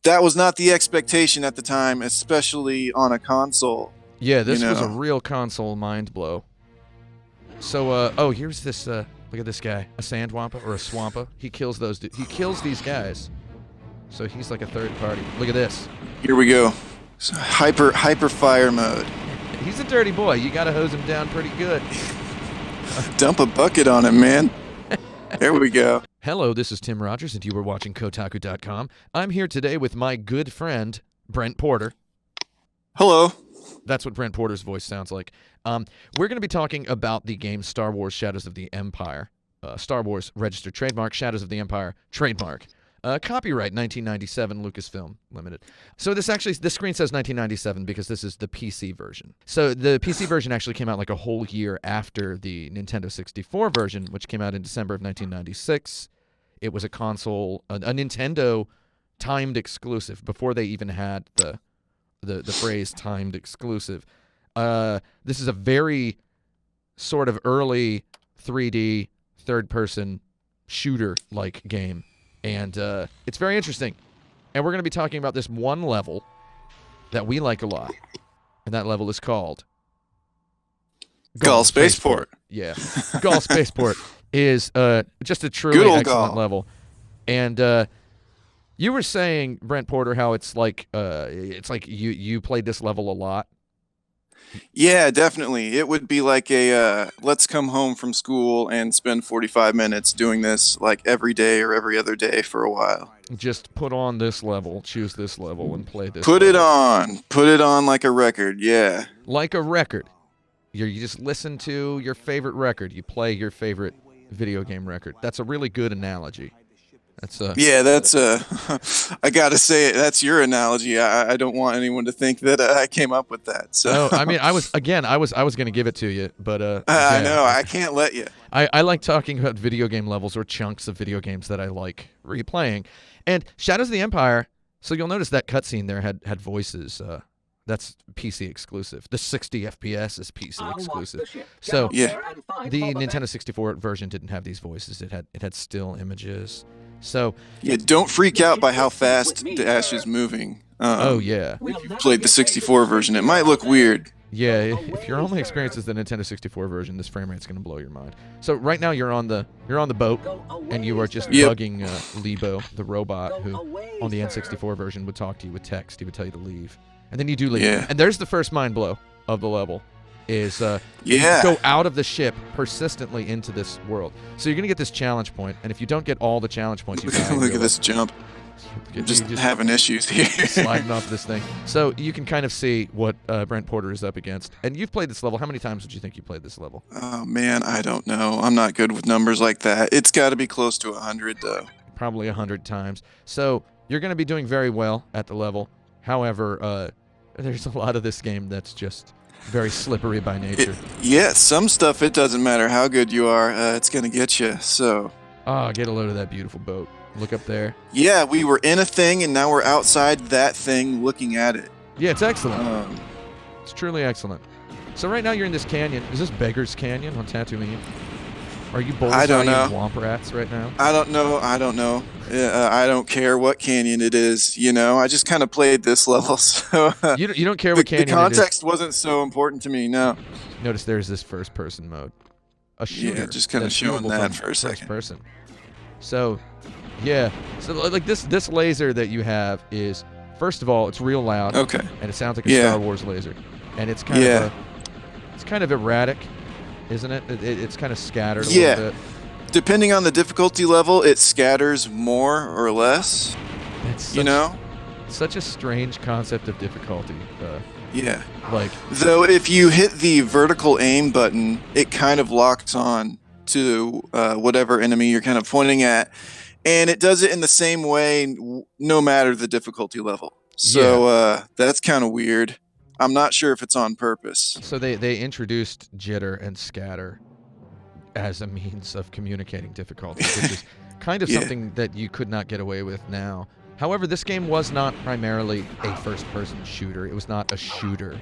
that was not the expectation at the time, especially on a console. Yeah, this was a real console mind blow. So, here's this. Look at this guy, a sandwampa or a swampa. He kills those. He kills these guys. So he's like a third party. Look at this. Here we go. Hyper fire mode. He's a dirty boy. You gotta hose him down pretty good. Dump a bucket on him, man. There we go. Hello, this is Tim Rogers, and you were watching Kotaku.com. I'm here today with my good friend, Brent Porter. Hello. That's what Brent Porter's voice sounds like. We're going to be talking about the game Star Wars Shadows of the Empire. Star Wars registered trademark, Shadows of the Empire trademark. Copyright 1997, Lucasfilm Limited. So this screen says 1997 because this is the PC version. So the PC version actually came out like a whole year after the Nintendo 64 version, which came out in December of 1996. It was a console, a Nintendo timed exclusive before they even had the phrase timed exclusive. This is a very sort of early 3D third-person shooter-like game. And it's very interesting. And we're going to be talking about this one level that we like a lot. And that level is called Gall Spaceport. Yeah. Gall Spaceport is just a truly excellent Gall. level. And you were saying, Brent Porter, how it's like you played this level a lot. Yeah, definitely. It would be like a let's come home from school and spend 45 minutes doing this like every day or every other day for a while. Just put on this level, choose this level, and play this Put level. Put it on like a record, yeah. Like a record. You just listen to your favorite record. You play your favorite video game record. That's a really good analogy. That's I gotta say it. That's your analogy. I don't want anyone to think that I came up with that. So I mean, I was going to give it to you, but I know I can't let you. I like talking about video game levels or chunks of video games that I like replaying, and Shadows of the Empire. So you'll notice that cutscene there had voices. That's PC exclusive. The 60 FPS is PC exclusive. So yeah, the Nintendo 64 version didn't have these voices. It had still images. So yeah, don't freak out by how fast Dash is moving. Oh yeah. If you played the 64 version, it might look weird. Yeah, if your only experience is the Nintendo 64 version, this frame rate's going to blow your mind. So right now you're on the boat, and you are just bugging Lebo, the robot, who on the N64 version would talk to you with text. He would tell you to leave, and then you do leave. Yeah. And there's the first mind blow of the level. Is you go out of the ship persistently into this world. So you're going to get this challenge point, and if you don't get all the challenge points, you die. Look at this jump. Just having issues here. Sliding off this thing. So you can kind of see what Brent Porter is up against. And you've played this level. How many times would you think you played this level? Oh, man, I don't know. I'm not good with numbers like that. It's got to be close to 100, though. Probably 100 times. So you're going to be doing very well at the level. However, there's a lot of this game that's just very slippery by nature. Some stuff, it doesn't matter how good you are, it's going to get you, so. Get a load of that beautiful boat. Look up there. Yeah, we were in a thing, and now we're outside that thing looking at it. Yeah, it's excellent. It's truly excellent. So right now you're in this canyon. Is this Beggar's Canyon on Tatooine? Are you bullseyeing Womp Rats right now? I don't know. I don't care what canyon it is. I just kind of played this level, so you don't care what canyon. The context wasn't so important to me. No. Notice there's this first-person mode, a shooter. Yeah, just kind of showing that for a second. First person. So, yeah. So like this laser that you have is, first of all, it's real loud. Okay. And it sounds like a Star Wars laser, and it's kind of erratic. Isn't it? It's kind of scattered a little bit. Depending on the difficulty level, it scatters more or less. Such a strange concept of difficulty. Though if you hit the vertical aim button, it kind of locks on to whatever enemy you're kind of pointing at, and it does it in the same way no matter the difficulty level. So that's kind of weird. I'm not sure if it's on purpose. So they introduced jitter and scatter as a means of communicating difficulties, which is kind of something that you could not get away with now. However, this game was not primarily a first-person shooter. It was not a shooter.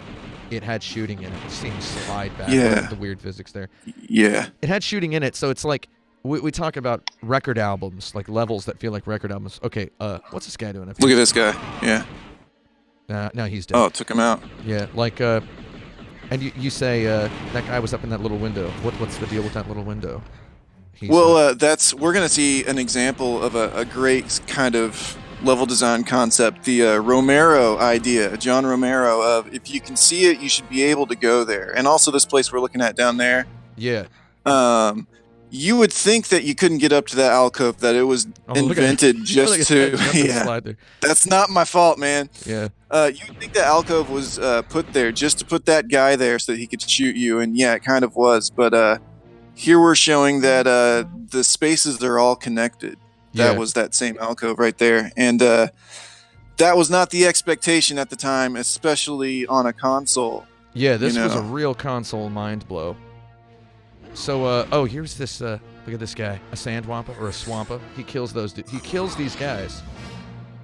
It had shooting in it. It seems slide back. The weird physics there. Yeah. It had shooting in it, so it's like we talk about record albums, like levels that feel like record albums. Okay, what's this guy doing up Look here? at this guy. Yeah. No, he's dead. Oh, it took him out. Yeah, like, and you say that guy was up in that little window. What's the deal with that little window? Well, we're gonna see an example of a great kind of level design concept. The Romero idea, John Romero, of if you can see it, you should be able to go there. And also this place we're looking at down there. Yeah. You would think that you couldn't get up to that alcove, that it was invented just to. Yeah. That's not my fault, man. Yeah. You would think that alcove was put there just to put that guy there so that he could shoot you, and yeah, it kind of was. But here we're showing that the spaces are all connected. That was that same alcove right there, and that was not the expectation at the time, especially on a console. Yeah, this was a real console mind blow. So, here's this. Look at this guy, a sandwampa or a swampa. He kills he kills these guys.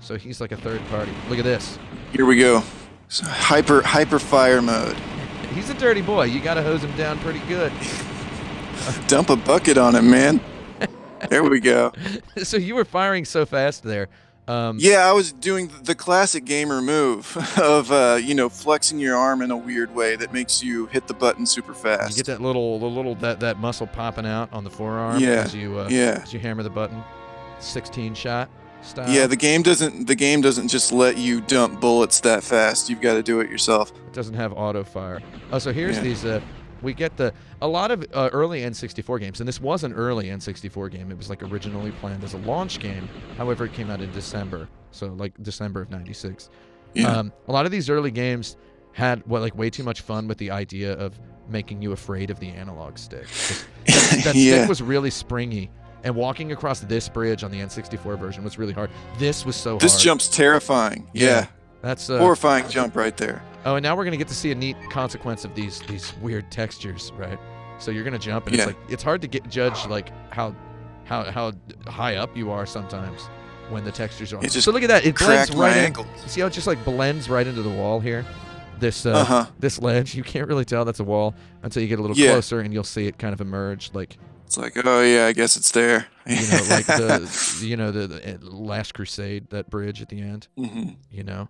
So he's like a third party. Look at this. Here we go. So hyper fire mode. He's a dirty boy. You gotta hose him down pretty good. Dump a bucket on him, man. There we go. So you were firing so fast there. Yeah, I was doing the classic gamer move of flexing your arm in a weird way that makes you hit the button super fast. You get that little that muscle popping out on the forearm as you hammer the button. 16 shot style. Yeah, the game doesn't just let you dump bullets that fast. You've got to do it yourself. It doesn't have auto fire. Oh, so here's these. We get a lot of early N64 games, and this was an early N64 game. It was like originally planned as a launch game. However, it came out in December, so like December of '96. Yeah. A lot of these early games had way too much fun with the idea of making you afraid of the analog stick. That stick was really springy, and walking across this bridge on the N64 version was really hard. This was so hard. This jump's terrifying. Yeah. That's horrifying jump right there. Oh, and now we're gonna get to see a neat consequence of these weird textures, right? So you're gonna jump, and it's hard to judge like how high up you are sometimes when the textures are. So look at that, it blends right in. See how it just like blends right into the wall here? This this ledge, you can't really tell that's a wall until you get a little closer, and you'll see it kind of emerge like. It's like, oh yeah, I guess it's there. Like the Last Crusade, that bridge at the end. Mm-hmm.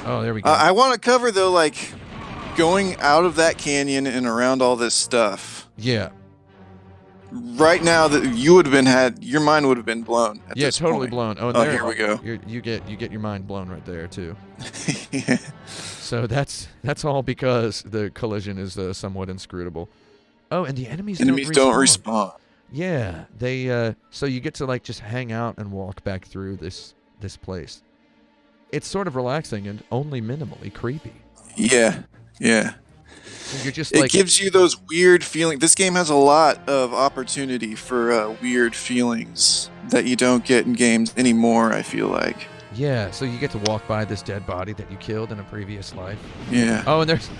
Oh, there we go. I want to cover though, like going out of that canyon and around all this stuff. Yeah. Right now, that you would have your mind would have been blown. At this totally point. blown. Oh, and here we go. You get your mind blown right there too. Yeah. So that's all because the collision is somewhat inscrutable. Oh, and the enemies don't respawn. Yeah, they so you get to like just hang out and walk back through this place. It's sort of relaxing and only minimally creepy. Yeah. So you're just it gives you those weird feelings. This game has a lot of opportunity for weird feelings that you don't get in games anymore, I feel like. Yeah, so you get to walk by this dead body that you killed in a previous life. Yeah. Oh, and there's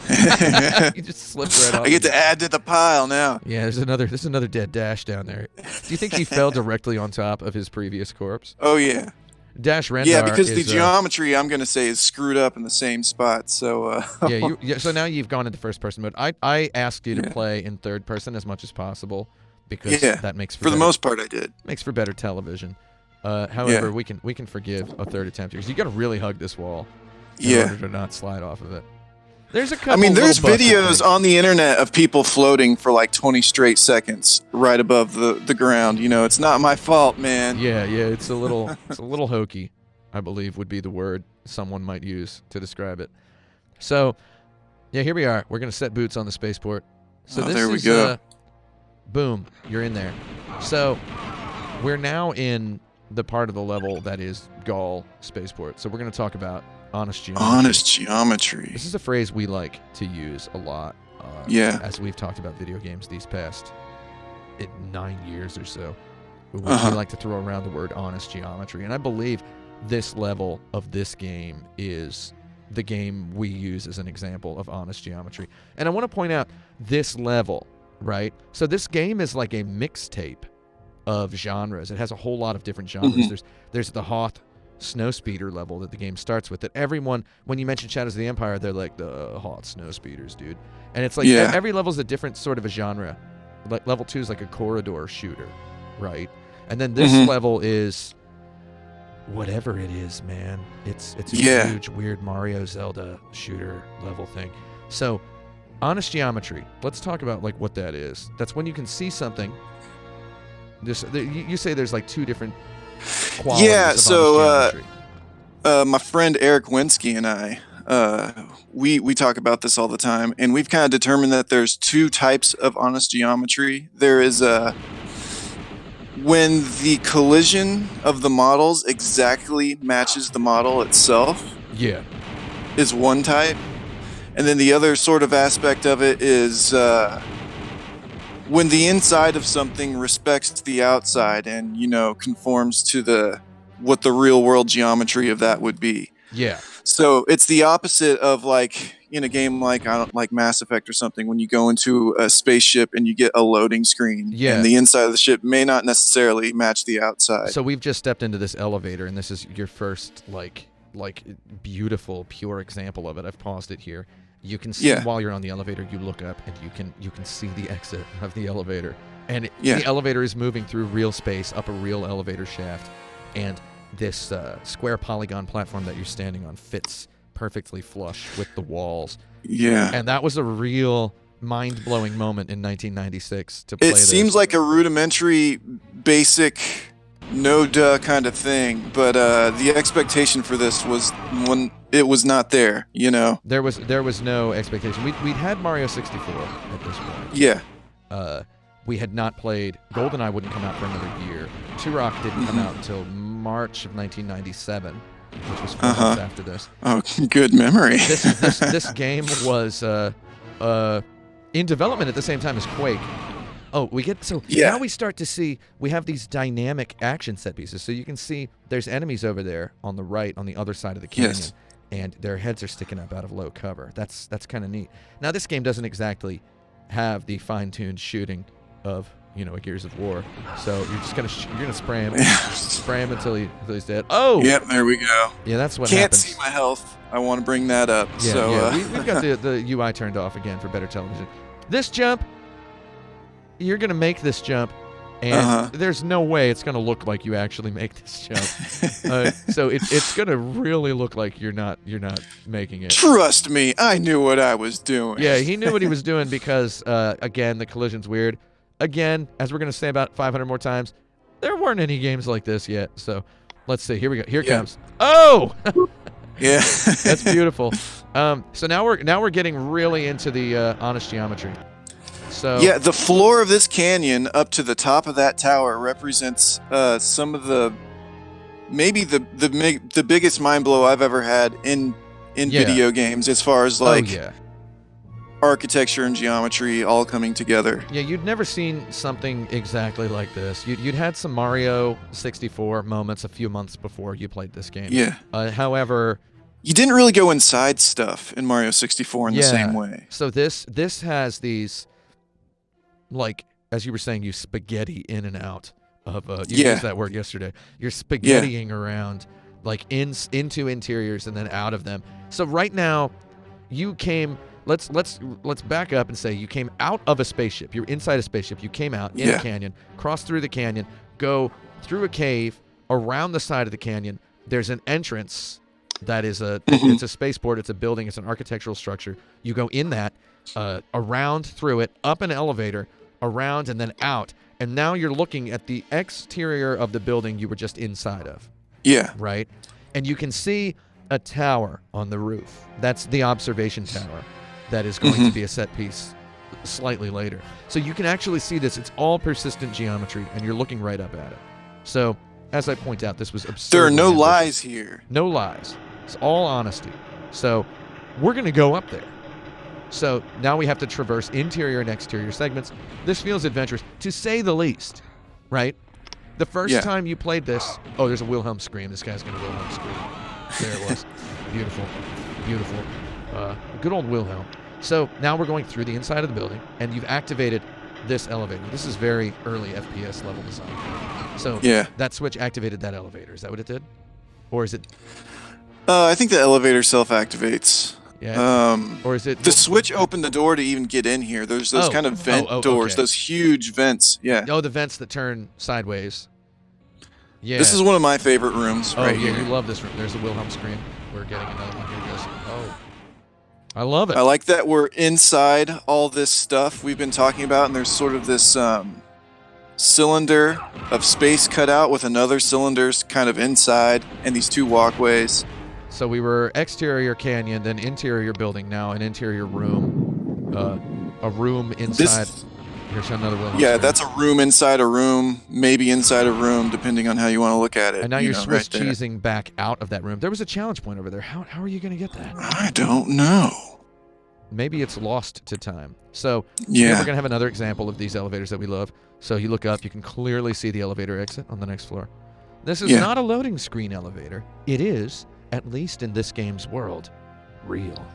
you just slipped right off. I get to add to the pile now. Yeah, there's another dead Dash down there. Do you think he fell directly on top of his previous corpse? Oh yeah. Dash Rendar. Yeah, because the geometry I'm gonna say is screwed up in the same spot. So So now you've gone into first person mode. I asked you to play in third person as much as possible because that makes for the most part I did. Makes for better television. However, we can forgive a third attempt here because you got to really hug this wall in order to not slide off of it. There's a couple. There's videos on the internet of people floating for like 20 straight seconds right above the ground. It's not my fault, man. Yeah, it's a little hokey, I believe would be the word someone might use to describe it. So, yeah, here we are. We're gonna set boots on the spaceport. So there we go. Boom, you're in there. So we're now in the part of the level that is Gall Spaceport. So we're going to talk about honest geometry. Honest geometry. This is a phrase we like to use a lot. As we've talked about video games these past 9 years or so. We like to throw around the word honest geometry. And I believe this level of this game is the game we use as an example of honest geometry. And I want to point out this level, right? So this game is like a mixtape of genres. It has a whole lot of different genres. Mm-hmm. There's the Hoth snowspeeder level that the game starts with, that everyone, when you mention Shadows of the Empire, they're like, the Hoth snowspeeders, dude. And it's like every level's a different sort of a genre. like level 2 is like a corridor shooter, right? And then this level is whatever it is, man. It's a huge, weird Mario Zelda shooter level thing. So, honest geometry. Let's talk about like what that is. That's when you can see something. You say there's like 2 different qualities of honest geometry. My friend Eric Winsky and I, we talk about this all the time, and we've kind of determined that there's 2 types of honest geometry. There is when the collision of the models exactly matches the model itself. Yeah. Is one type. And then the other sort of aspect of it is when the inside of something respects the outside and, conforms to what the real world geometry of that would be. Yeah. So it's the opposite of like in a game like Mass Effect or something, when you go into a spaceship and you get a loading screen. Yeah. And the inside of the ship may not necessarily match the outside. So we've just stepped into this elevator, and this is your first like beautiful, pure example of it. I've paused it here. You can see while you're on the elevator, you look up and you can see the exit of the elevator. And the elevator is moving through real space up a real elevator shaft. And this square polygon platform that you're standing on fits perfectly flush with the walls. Yeah. And that was a real mind-blowing moment in 1996 to play this. It seems like a rudimentary, basic, no-duh kind of thing, but the expectation for this was when it was not there, There was no expectation. We'd had Mario 64 at this point. Yeah. We had not played. GoldenEye wouldn't come out for another year. Turok didn't come out until March of 1997, which was 4 months after this. Oh, good memory. This game was in development at the same time as Quake. Oh, now we start to see we have these dynamic action set pieces. So you can see there's enemies over there on the right, on the other side of the canyon, and their heads are sticking up out of low cover. That's kind of neat. Now this game doesn't exactly have the fine-tuned shooting of a Gears of War. So you're just gonna spray him until he's dead. Oh. Yep, there we go. Yeah, that's what Can't happens. see my health. I want to bring that up. Yeah, we've got the UI turned off again for better television. This jump, you're gonna make this jump, and there's no way it's gonna look like you actually make this jump. So it's gonna really look like you're not making it. Trust me, I knew what I was doing. Yeah, he knew what he was doing because again, the collision's weird. Again, as we're gonna say about 500 more times, there weren't any games like this yet. So let's see. Here we go. Here it comes. Oh. Yeah. That's beautiful. So now we're getting really into the honest geometry. So yeah, the floor of this canyon up to the top of that tower represents some of maybe the biggest mind blow I've ever had in video games, as far as architecture and geometry all coming together. Yeah, you'd never seen something exactly like this. You'd had some Mario 64 moments a few months before you played this game. Yeah. However, you didn't really go inside stuff in Mario 64 in the same way. So this has these, like, as you were saying, you spaghetti in and out of you used that word yesterday. You're spaghettiing around, like, into interiors and then out of them. So right now, you came. Let's back up and say you came out of a spaceship. You're inside a spaceship. You came out in a canyon, crossed through the canyon, go through a cave, around the side of the canyon. There's an entrance that is it's a spaceport. It's a building. It's an architectural structure. You go in that, around through it, up an elevator, around and then out. And now you're looking at the exterior of the building you were just inside of. Yeah. Right? And you can see a tower on the roof. That's the observation tower. That is going to be a set piece slightly later. So you can actually see this. It's all persistent geometry, and you're looking right up at it. So, as I point out, this was absurd. There are no lies here. No lies. It's all honesty. So, we're going to go up there. So, now we have to traverse interior and exterior segments. This feels adventurous, to say the least, right? The first time you played this, there's a Wilhelm scream. This guy's going to Wilhelm scream. There it was. Beautiful. Beautiful. Good old Wilhelm. So now we're going through the inside of the building, and you've activated this elevator. This is very early FPS level design. So that switch activated that elevator. Is that what it did? Or is it? I think the elevator self-activates. Yeah. Or is it the switch opened the door to even get in here? There's those kind of vent doors, okay. those huge vents. Yeah. Oh, the vents that turn sideways. Yeah. This is one of my favorite rooms right here. You love this room. There's a Wilhelm scream. We're getting another one. Here it goes. Oh. I love it. I like that we're inside all this stuff we've been talking about, and there's sort of this cylinder of space cut out with another cylinder's kind of inside, and these two walkways. So we were exterior canyon, then interior building, now an interior room. A room inside. Here's another Wilhelm scream. That's a room inside a room, maybe inside a room, depending on how you want to look at it. And now you're Swiss cheesing back out of that room. There was a challenge point over there. How are you going to get that? I don't know. Maybe it's lost to time. So here we're going to have another example of these elevators that we love. So you look up, you can clearly see the elevator exit on the next floor. This is not a loading screen elevator. It is, at least in this game's world, real.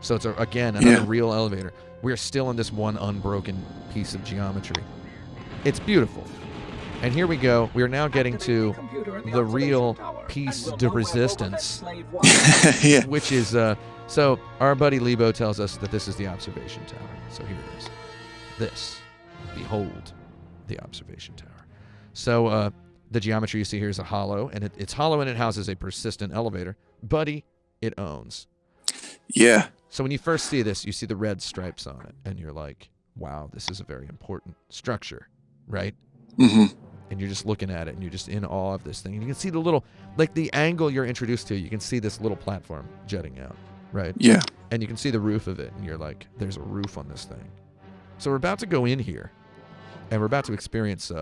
So it's, again, another real elevator. We're still in this one unbroken piece of geometry. It's beautiful. And here we go. We are now getting to the real piece de resistance, which is... So our buddy Lebo tells us that this is the observation tower. So here it is. This. Behold the observation tower. So the geometry you see here is a hollow, and it's hollow and it houses a persistent elevator. Buddy, it owns. Yeah. So when you first see this, you see the red stripes on it, and you're like, wow, this is a very important structure, right? Mm-hmm. And you're just looking at it, and you're just in awe of this thing. And you can see the little, like the angle you're introduced to, you can see this little platform jutting out, right? Yeah. And you can see the roof of it, and you're like, there's a roof on this thing. So we're about to go in here, and we're about to experience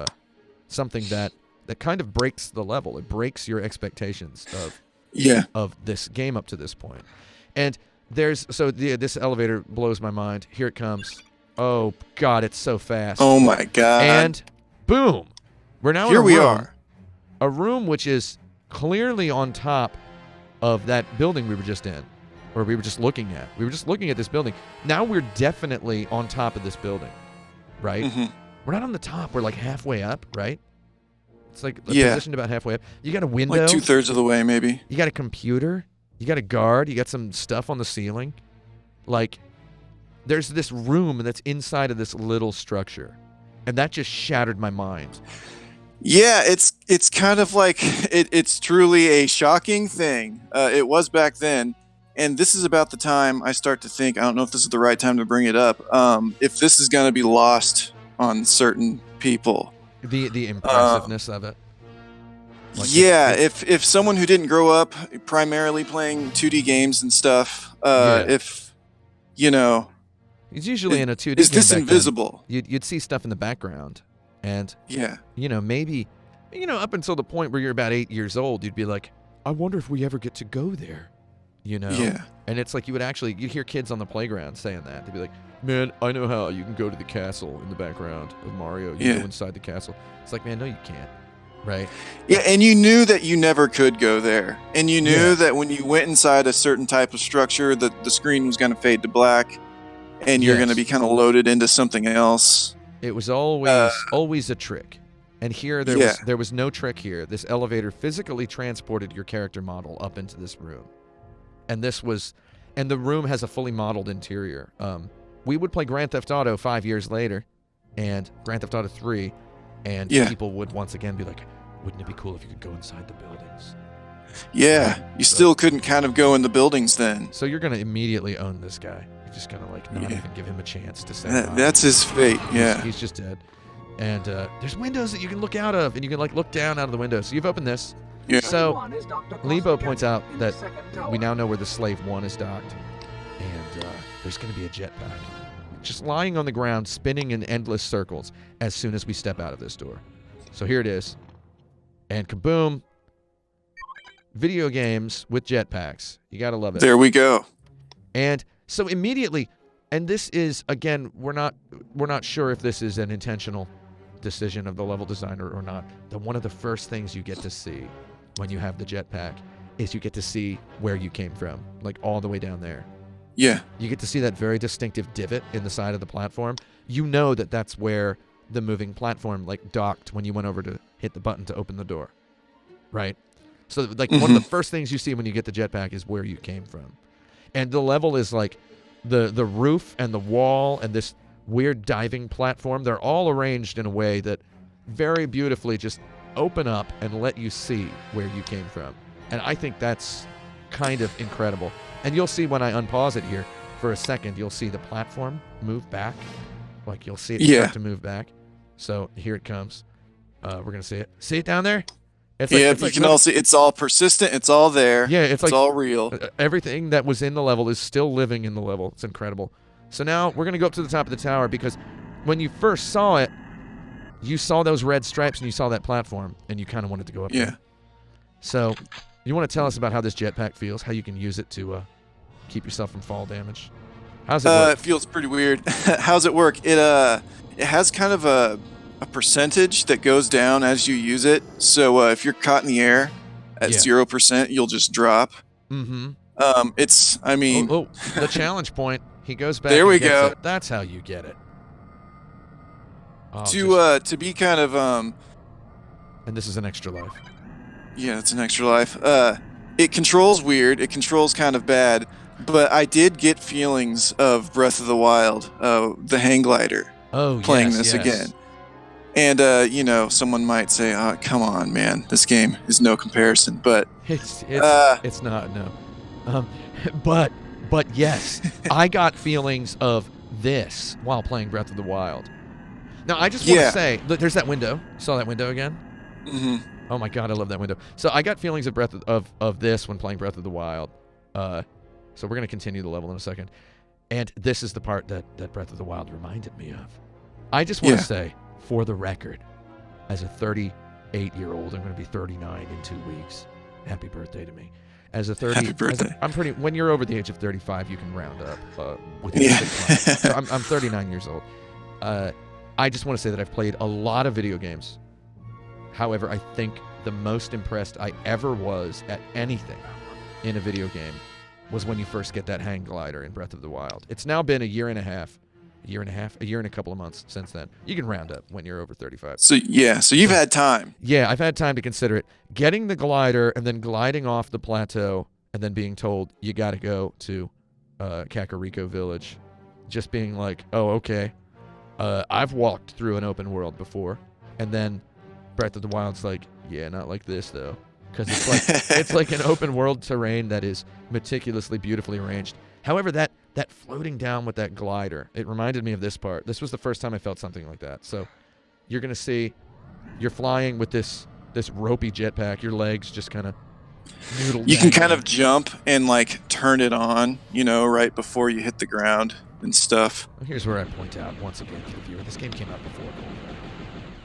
something that kind of breaks the level. It breaks your expectations of this game up to this point. And this elevator blows my mind. Here it comes. Oh, God, it's so fast. Oh, my God. And boom. We're now here in we are. A room which is clearly on top of that building we were just in, or we were just looking at. We were just looking at this building. Now we're definitely on top of this building, right? Mm-hmm. We're not on the top. We're like halfway up, right? It's like positioned about halfway up. You got a window. Like 2/3 of the way, maybe. You got a computer. You got a guard. You got some stuff on the ceiling. Like, there's this room that's inside of this little structure. And that just shattered my mind. Yeah, it's kind of like, it's truly a shocking thing. It was back then. And this is about the time I start to think, I don't know if this is the right time to bring it up, if this is going to be lost on certain people. The impressiveness of it. Like if someone who didn't grow up primarily playing 2D games and stuff, if, you know... It's usually in a 2D game. Is this invisible? You'd see stuff in the background. And, maybe, up until the point where you're about 8 years old, you'd be like, I wonder if we ever get to go there. Yeah. And it's like you'd hear kids on the playground saying that. They'd be like, man, I know how you can go to the castle in the background of Mario. You go inside the castle. It's like, man, no, you can't. Right? Yeah, and you knew that you never could go there. And you knew that when you went inside a certain type of structure, that the screen was going to fade to black, and you're going to be kind of loaded into something else. It was always a trick. And here there was no trick here. This elevator physically transported your character model up into this room. And the room has a fully modeled interior. We would play Grand Theft Auto 5 years later, and Grand Theft Auto 3, and people would once again be like, wouldn't it be cool if you could go inside the buildings? Yeah, you still couldn't kind of go in the buildings then. So you're going to immediately own this guy. You're just going to not even give him a chance to say that's his fate, He's just dead. And there's windows that you can look out of, and you can look down out of the window. So you've opened this. Yeah. So Lebo points out that we now know where the Slave 1 is docked, and there's going to be a jetpack just lying on the ground, spinning in endless circles as soon as we step out of this door. So here it is. And kaboom. Video games with jetpacks. You got to love it. There we go. And so immediately, and this is, again, we're not sure if this is an intentional decision of the level designer or not. One of the first things you get to see when you have the jetpack is you get to see where you came from, like all the way down there. Yeah. You get to see that very distinctive divot in the side of the platform. You know that that's where the moving platform docked when you went over to hit the button to open the door. Right? So one of the first things you see when you get the jetpack is where you came from. And the level is like the roof and the wall and this weird diving platform. They're all arranged in a way that very beautifully just open up and let you see where you came from. And I think that's kind of incredible. And you'll see when I unpause it here for a second, you'll see the platform move back. Like you'll see it start to move back. So here it comes. We're going to see it. See it down there? It's like, you can all see it's all persistent. It's all there. Yeah, it's like all real. Everything that was in the level is still living in the level. It's incredible. So now we're going to go up to the top of the tower because when you first saw it, you saw those red stripes and you saw that platform and you kind of wanted to go up there. So you want to tell us about how this jetpack feels, how you can use it to keep yourself from fall damage? How's it work? It feels pretty weird. How's it work? It has kind of a percentage that goes down as you use it. So if you're caught in the air at 0%, you'll just drop. Mm-hmm. I mean, the challenge point. He goes back. There we and gets go. It. That's how you get it. To be kind of and this is an extra life. Yeah, it's an extra life. It controls weird. It controls kind of bad. But I did get feelings of Breath of the Wild, the hang glider. Playing this again. And, someone might say, oh, come on, man, this game is no comparison, but... It's not, no. But yes, I got feelings of this while playing Breath of the Wild. Now, I just want to say, look, there's that window. Saw that window again? Mm-hmm. Oh my god, I love that window. So I got feelings of of this when playing Breath of the Wild. So we're going to continue the level in a second. And this is the part that Breath of the Wild reminded me of. I just want to say, for the record, as a 38-year-old, I'm going to be 39 in 2 weeks. Happy birthday to me. Happy birthday. When you're over the age of 35, you can round up within 6 months. So I'm 39 years old. I just want to say that I've played a lot of video games. However, I think the most impressed I ever was at anything in a video game was when you first get that hang glider in Breath of the Wild. It's now been a year and a couple of months since then. You can round up when you're over 35. So you've had time. Yeah, I've had time to consider it. Getting the glider and then gliding off the plateau and then being told you got to go to Kakariko Village. Just being like, oh, okay. I've walked through an open world before. And then Breath of the Wild's like, yeah, not like this, though. Because it's like an open world terrain that is meticulously, beautifully arranged. However, that floating down with that glider, it reminded me of this part. This was the first time I felt something like that. So you're going to see you're flying with this ropey jetpack. Your legs just kind of noodle. You can kind of jump and like turn it on, right before you hit the ground and stuff. Well, here's where I point out once again to the viewer, this game came out before.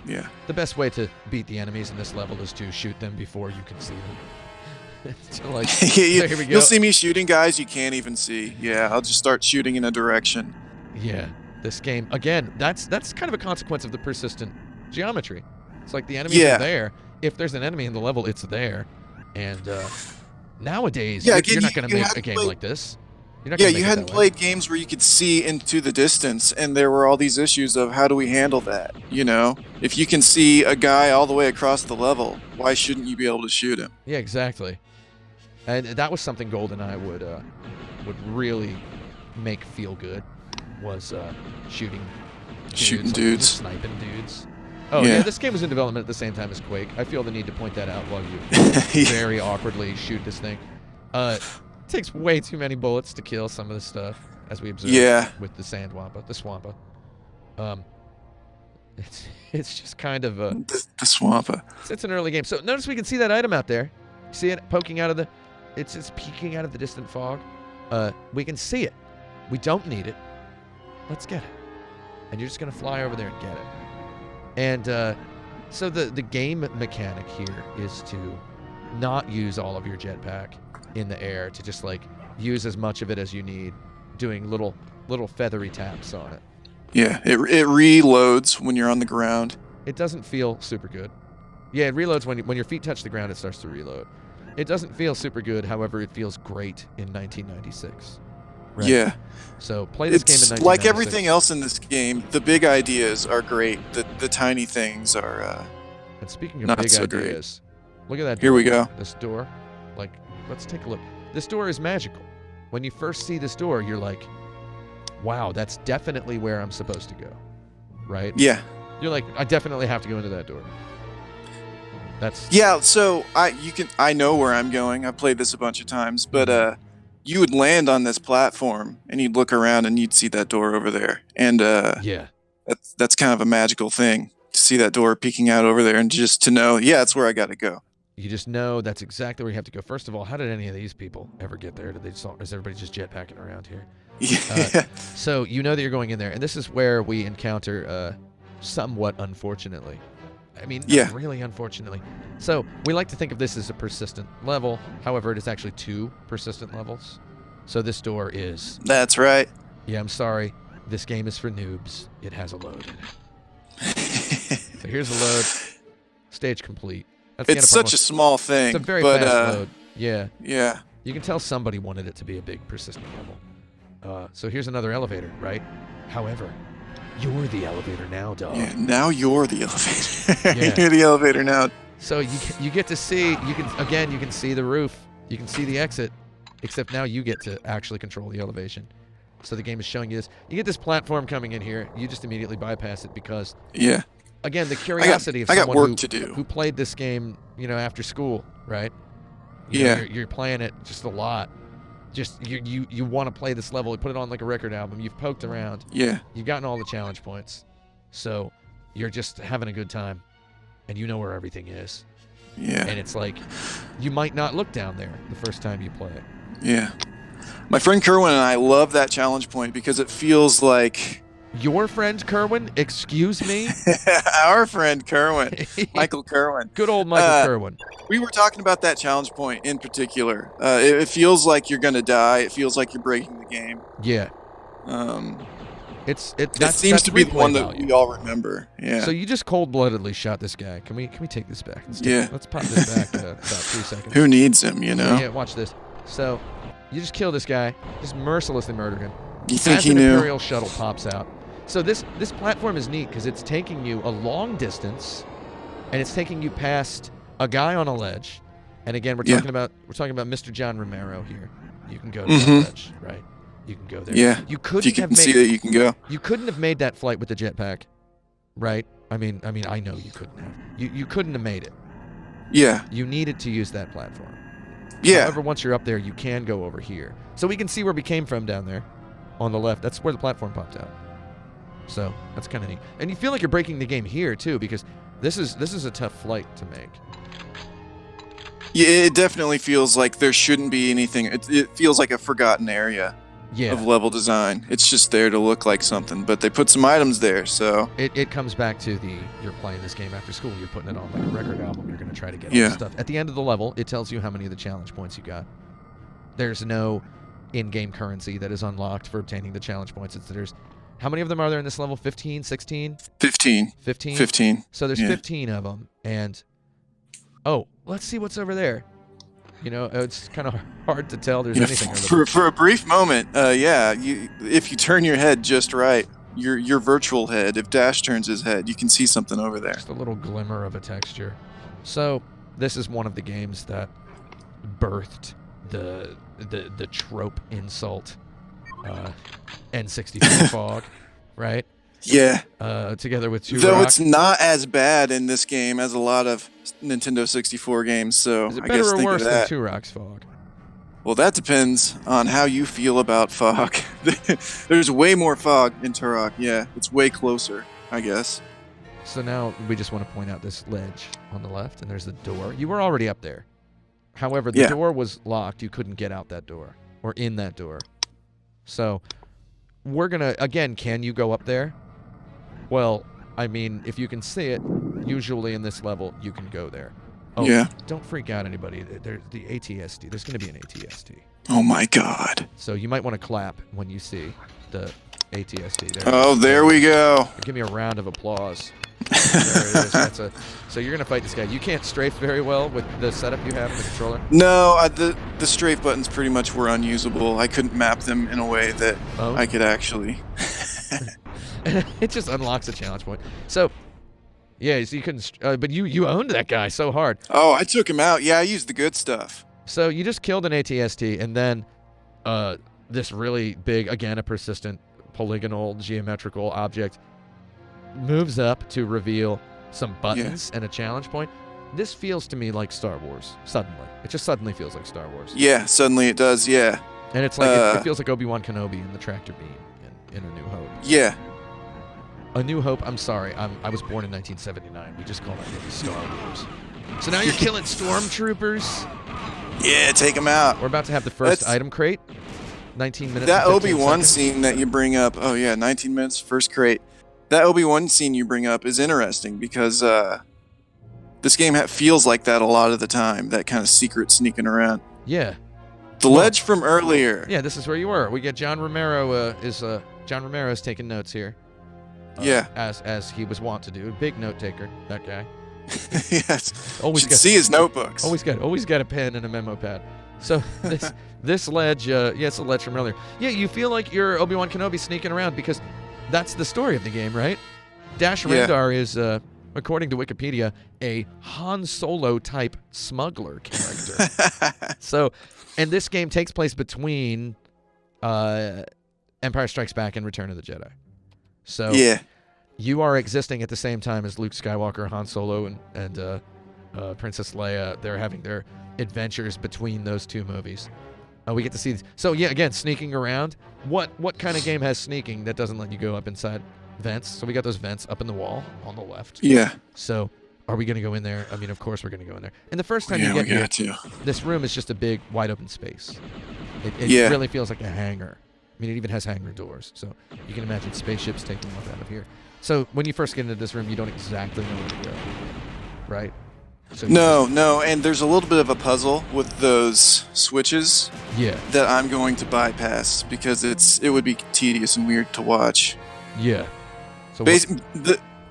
Yeah. The best way to beat the enemies in this level is to shoot them before you can see them. So here we go. You'll see me shooting guys you can't even see. Yeah, I'll just start shooting in a direction. Yeah, this game, again, that's kind of a consequence of the persistent geometry. It's like the enemies are there. If there's an enemy in the level, it's there. And nowadays, you're not going to make a game like this. You hadn't played games where you could see into the distance, and there were all these issues of how do we handle that, If you can see a guy all the way across the level, why shouldn't you be able to shoot him? Yeah, exactly. And that was something GoldenEye would really make feel good, was shooting dudes. Sniping dudes. Oh, yeah, this game was in development at the same time as Quake. I feel the need to point that out while you very awkwardly shoot this thing. It takes way too many bullets to kill some of the stuff, as we observed with the Swampa. It's just kind of the Swampa. It's an early game. So notice we can see that item out there. See it poking out of the... It's just peeking out of the distant fog. We can see it. We don't need it. Let's get it. And you're just going to fly over there and get it. And so the game mechanic here is to not use all of your jetpack in the air, to just like use as much of it as you need, doing little feathery taps on it. Yeah, it reloads when you're on the ground. It doesn't feel super good. Yeah, it reloads when your feet touch the ground. It starts to reload. It doesn't feel super good. However, it feels great in 1996. Right? Yeah. So play this game in 1996. Like everything else in this game, the big ideas are great. The tiny things are and speaking of not big so ideas, look at that door. Here we go. This door. Let's take a look. This door is magical. when you first see this door, you're like, wow, that's definitely where I'm supposed to go, right? Yeah. You're like, I definitely have to go into that door. That's Yeah, so I know where I'm going. I've played this a bunch of times, but you would land on this platform and you'd look around and you'd see that door over there. And yeah. that's kind of a magical thing to see that door peeking out over there and just to know, yeah, that's where I got to go. You just know that's exactly where you have to go. First of all, how did any of these people ever get there? Is everybody just jetpacking around here? Yeah. So you know that you're going in there, and this is where we encounter, somewhat unfortunately. I mean, not really unfortunately. So we like to think of this as a persistent level. However, it is actually 2 persistent levels. So this door is... That's right. Yeah, I'm sorry. This game is for noobs. It has a load in it. So here's the load. Stage complete. That's It's such a small thing. It's a very but, fast load. Yeah. Yeah. You can tell somebody wanted it to be a big persistent level. So here's another elevator, right? However, you're the elevator now, dog. Yeah, now you're the elevator. Yeah. You're the elevator now. So you get to see, you can see the roof. You can see the exit, except now you get to actually control the elevation. So the game is showing you this. You get this platform coming in here. You just immediately bypass it because... Yeah. Again, the curiosity of someone who played this game, after school, right? You're playing it just a lot. Just you want to play this level. You put it on like a record album. You've poked around. Yeah. You've gotten all the challenge points. So you're just having a good time, and you know where everything is. Yeah. And it's like you might not look down there the first time you play it. Yeah. My friend Kerwin and I love that challenge point because it feels like... Your friend Kerwin? Excuse me? Our friend Kerwin. Michael Kerwin. Good old Michael Kerwin. We were talking about that challenge point in particular. It feels like you're going to die. It feels like you're breaking the game. Yeah. It seems to be the one that we all remember. Yeah. So you just cold-bloodedly shot this guy. Can we take this back? Let's pop this back about 3 seconds. Who needs him, Yeah, watch this. So you just kill this guy. Just mercilessly murder him. You think he As an knew? Imperial shuttle pops out. So this platform is neat because it's taking you a long distance, and it's taking you past a guy on a ledge. And again, we're talking about Mr. John Romero here. You can go to that ledge, right? You can go there. Yeah. You couldn't if you can see that you can go. You couldn't have made that flight with the jetpack, right? I mean, I know you couldn't have. You couldn't have made it. Yeah. You needed to use that platform. Yeah. However, once you're up there, you can go over here. So we can see where we came from down there on the left. That's where the platform popped out. So that's kind of neat. And you feel like you're breaking the game here, too, because this is a tough flight to make. Yeah, it definitely feels like there shouldn't be anything. It feels like a forgotten area of level design. It's just there to look like something, but they put some items there, so... It comes back to you're playing this game after school, you're putting it on like a record album, you're going to try to get all the stuff. At the end of the level, it tells you how many of the challenge points you got. There's no in-game currency that is unlocked for obtaining the challenge points. How many of them are there in this level? 15, 16? 15. 15? 15. So there's 15 of them, and... Oh, let's see what's over there. It's kind of hard to tell there's anything over there. For a brief moment, if you turn your head just right, your virtual head, if Dash turns his head, you can see something over there. Just a little glimmer of a texture. So, this is one of the games that birthed the trope insult N64 fog, right? Yeah. Together with Two Though Rock. it's not as bad in this game as a lot of Nintendo 64 games, so is it I better guess or think worse of that. than Two Rock's fog? Well, that depends on how you feel about fog. There's way more fog in Turok. Yeah, it's way closer, I guess. So now we just want to point out this ledge on the left, and there's the door. You were already up there. However, the door was locked. You couldn't get out that door or in that door. So we're going to, again, can you go up there? Well, I mean, if you can see it, usually in this level, you can go there. Oh, yeah. Don't freak out, anybody. There's the ATST. There's going to be an ATST. Oh, my God. So you might want to clap when you see the ATST. There we go. Give me a round of applause. There it is. So you're going to fight this guy. You can't strafe very well with the setup you have in the controller? No, the strafe buttons pretty much were unusable. I couldn't map them in a way that I could actually... It just unlocks a challenge point. So, yeah, so you couldn't... but you owned that guy so hard. Oh, I took him out. Yeah, I used the good stuff. So you just killed an ATST, and then this really big, again, a persistent polygonal geometrical object moves up to reveal some buttons and a challenge point. This feels to me like Star Wars. Suddenly, it just suddenly feels like Star Wars. Yeah, suddenly it does. Yeah, and it's like it feels like Obi-Wan Kenobi and the tractor beam in A New Hope. Yeah, A New Hope. I'm sorry, I was born in 1979. We just call that movie Star Wars. So now you're killing stormtroopers. Yeah, take them out. We're about to have the first item crate. 19 minutes. That and 15 Obi-Wan seconds. scene that you bring up. Oh yeah, 19 minutes, first crate. That Obi-Wan scene you bring up is interesting because this game feels like that a lot of the time. That kind of secret sneaking around. Yeah. The ledge from earlier. Yeah, this is where you were. We get John Romero. John Romero's taking notes here. Yeah. As he was wont to do. Big note taker. That guy. Yes. Always You should see his notebooks. Always got a pen and a memo pad. So this ledge, it's a ledge from earlier. Yeah, you feel like you're Obi-Wan Kenobi sneaking around because that's the story of the game, right? Dash Rendar is, according to Wikipedia, a Han Solo type smuggler character. So, and this game takes place between Empire Strikes Back and Return of the Jedi. So you are existing at the same time as Luke Skywalker, Han Solo, and Princess Leia. They're having their adventures between those two movies. We get to see. So yeah, again, sneaking around. What kind of game has sneaking that doesn't let you go up inside vents? So we got those vents up in the wall on the left. Yeah. So are we going to go in there? I mean, of course we're going to go in there. And the first time you get here, this room is just a big, wide open space. It really feels like a hangar. I mean, it even has hangar doors. So you can imagine spaceships taking off out of here. So when you first get into this room, you don't exactly know where to go, right? So No, and there's a little bit of a puzzle with those switches. Yeah. That I'm going to bypass because it would be tedious and weird to watch. Yeah. So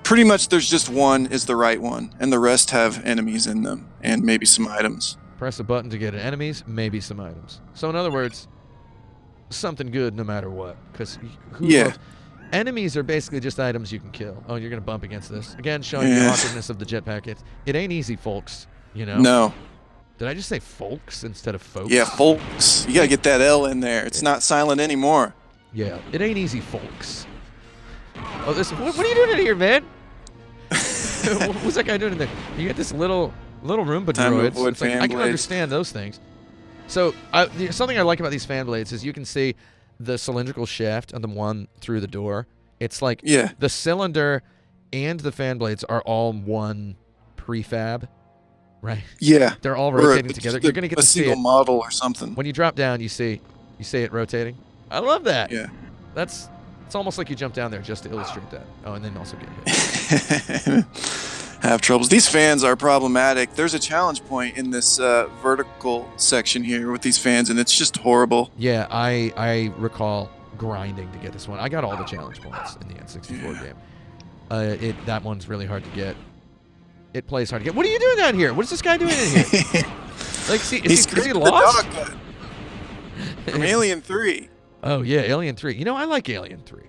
pretty much there's just one is the right one, and the rest have enemies in them and maybe some items. Press a button to get enemies, maybe some items. So in other words, something good no matter what. Because enemies are basically just items you can kill. Oh, you're going to bump against this. Again, showing the awkwardness of the jetpack. It ain't easy, folks. You know? No. Did I just say folks instead of folks? Yeah, folks. You got to get that L in there. It's not silent anymore. Yeah, it ain't easy, folks. Oh, what are you doing in here, man? What's that guy doing in there? You got this little Roomba droids. Like, I can understand those things. So something I like about these fan blades is you can see the cylindrical shaft on the one through the door. It's like the cylinder and the fan blades are all one prefab, right? Yeah. They're all rotating together. You're going to get to see it. A single model or something. When you drop down, you see it rotating. I love that. Yeah. It's almost like you jump down there just to illustrate that. Oh, and then also get hit. Have troubles. These fans are problematic. There's a challenge point in this vertical section here with these fans, and it's just horrible. Yeah, I recall grinding to get this one. I got all the challenge points in the N64 game. That one's really hard to get. It plays hard to get. What are you doing down here? What is this guy doing in here? Like, is he lost? From Alien 3. Oh, yeah, Alien 3. You know, I like Alien 3.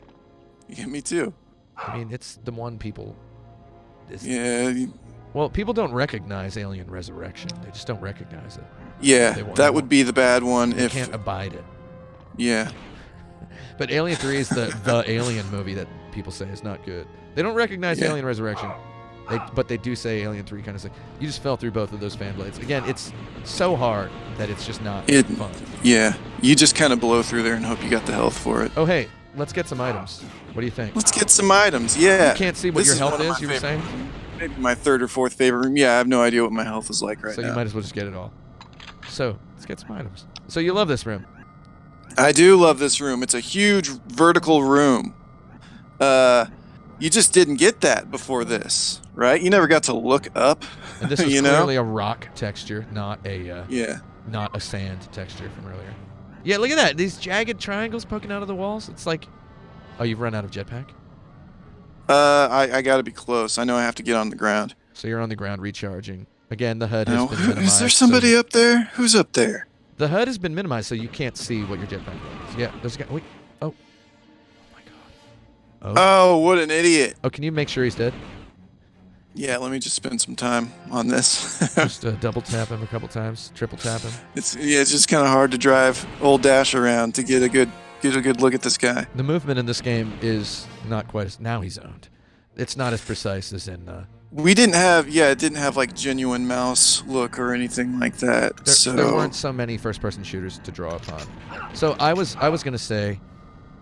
Yeah, me too. I mean, it's the one people... Well, people don't recognize Alien Resurrection. They just don't recognize it. Yeah, that would be the bad one. They can't abide it. Yeah. But Alien 3 is the Alien movie that people say is not good. They don't recognize Alien Resurrection. But they do say Alien 3 kind of like, you just fell through both of those fan blades. Again, it's so hard that it's just not fun. Yeah, you just kind of blow through there and hope you got the health for it. Oh, hey, let's get some items. What do you think? Let's get some items, yeah. You can't see what your health is, you were saying? Maybe my third or fourth favorite room. Yeah, I have no idea what my health is like right now. So you might as well just get it all. So, let's get some items. So you love this room? I do love this room. It's a huge vertical room. You just didn't get that before this, right? You never got to look up. And this was clearly a rock texture, not a not a sand texture from earlier. Yeah, look at that. These jagged triangles poking out of the walls. It's like, oh, you've run out of jetpack? I got to be close. I know I have to get on the ground. So you're on the ground recharging. Again, the HUD has been minimized. Is there somebody up there? Who's up there? The HUD has been minimized, so you can't see what your jetpack is. Yeah, there's a guy. Wait. Oh. Oh my God. Oh, what an idiot. Oh, can you make sure he's dead? Yeah, let me just spend some time on this. Just double tap him a couple times, triple tap him. It's just kind of hard to drive old Dash around to get a good look at this guy. The movement in this game is not quite as... Now he's owned. It's not as precise as in... We didn't have... Yeah, it didn't have, like, genuine mouse look or anything like that. There weren't so many first-person shooters to draw upon. So I was going to say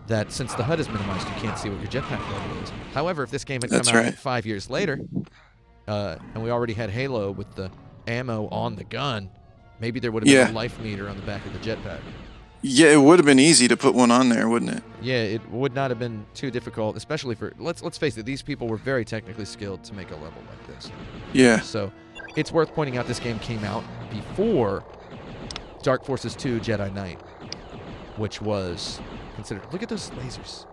that since the HUD is minimized, you can't see what your jetpack level is. However, if this game had come out 5 years later, and we already had Halo with the ammo on the gun, maybe there would have been a life meter on the back of the jetpack. Yeah, it would have been easy to put one on there, wouldn't it? Yeah, it would not have been too difficult, especially for... Let's face it, these people were very technically skilled to make a level like this. Yeah. So it's worth pointing out this game came out before Dark Forces 2 Jedi Knight, which was considered... Look at those lasers.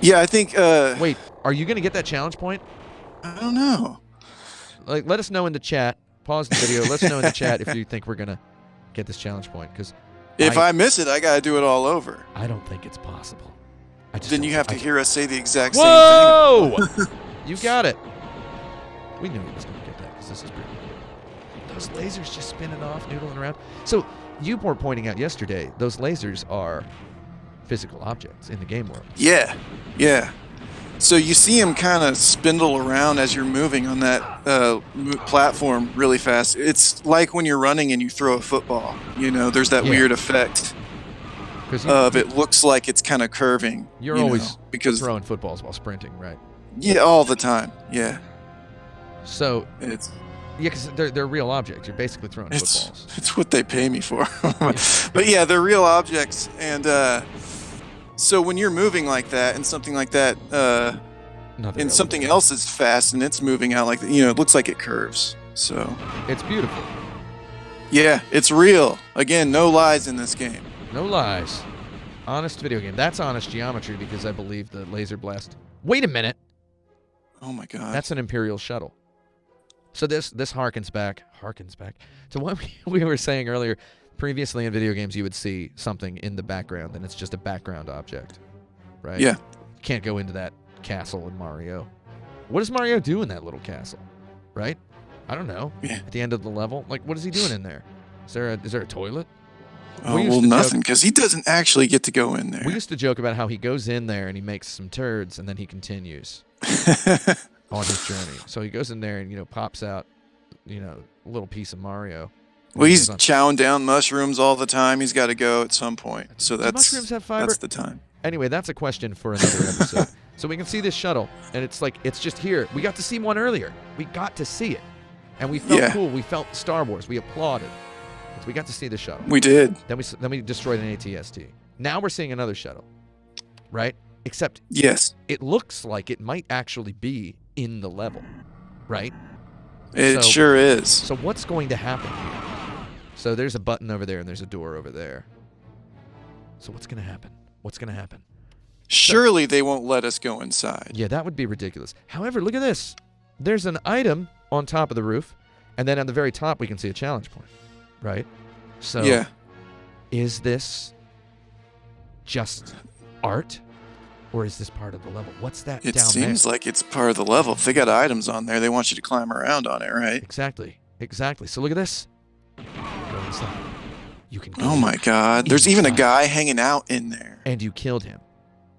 Yeah, I think... Wait, are you going to get that challenge point? I don't know. Like, let us know in the chat. Pause the video. Let us know in the chat if you think we're going to get this challenge point, because if I miss it, I gotta do it all over. I don't think it's possible. Then you have to hear us say the exact same thing. Whoa! You got it. We knew he was going to get that, because this is pretty cool. Those lasers just spinning off, noodling around. So you were pointing out yesterday, those lasers are physical objects in the game world. Yeah, yeah. So you see him kind of spindle around as you're moving on that platform really fast. It's like when you're running and you throw a football. You know, there's that weird effect of it looks like it's kind of curving. You're always throwing footballs while sprinting, right? Yeah, all the time. Yeah. So because they're real objects. You're basically throwing footballs. It's what they pay me for. But yeah, they're real objects, and so when you're moving like that and something like that, and something else is fast and it's moving out like that, it looks like it curves. So it's beautiful. Yeah, it's real. Again, no lies in this game. No lies. Honest video game. That's honest geometry, because I believe the laser blast. Wait a minute. Oh my God. That's an Imperial shuttle. So this harkens back to what we were saying earlier. Previously in video games, you would see something in the background, and it's just a background object, right? Yeah. Can't go into that castle in Mario. What does Mario do in that little castle, right? I don't know. Yeah. At the end of the level, like, what is he doing in there? Is there a toilet? Oh, well, nothing, because he doesn't actually get to go in there. We used to joke about how he goes in there and he makes some turds, and then he continues on his journey. So he goes in there and, pops out, a little piece of Mario. Well, he's chowing down mushrooms all the time. He's got to go at some point. So Do mushrooms have fiber? That's the time. Anyway, that's a question for another episode. So we can see this shuttle, and it's just here. We got to see one earlier. We got to see it. And we felt cool. We felt Star Wars. We applauded. So we got to see the shuttle. We did. Then we destroyed an AT-ST. Now we're seeing another shuttle, right? Except it looks like it might actually be in the level, right? It sure is. So what's going to happen here? So there's a button over there and there's a door over there. So what's going to happen? What's going to happen? Surely they won't let us go inside. Yeah, that would be ridiculous. However, look at this. There's an item on top of the roof, and then on the very top we can see a challenge point, right? So is this just art, or is this part of the level? What's that down there? It seems like it's part of the level. If they got items on there, they want you to climb around on it, right? Exactly. So look at this. Go inside. You can go oh my God. There's even a guy hanging out in there. And you killed him.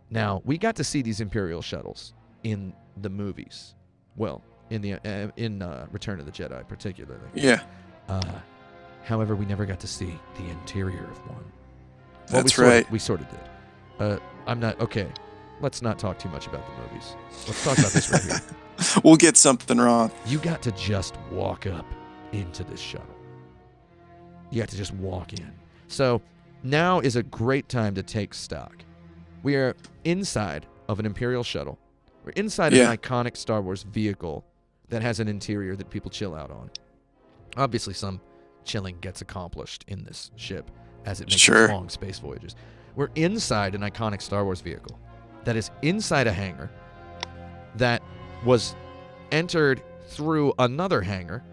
Now, we got to see these Imperial shuttles in the movies. Well, in Return of the Jedi, particularly. Yeah. However, we never got to see the interior of one. Well, that's right. We sort of did. I'm not... Okay, let's not talk too much about the movies. Let's talk about this right here. We'll get something wrong. You got to just walk up into this shuttle. You got to just walk in. So now is a great time to take stock. We are inside of an Imperial shuttle. We're inside of an iconic Star Wars vehicle that has an interior that people chill out on. Obviously, some chilling gets accomplished in this ship as it makes its long space voyages. We're inside an iconic Star Wars vehicle that is inside a hangar that was entered through another hangar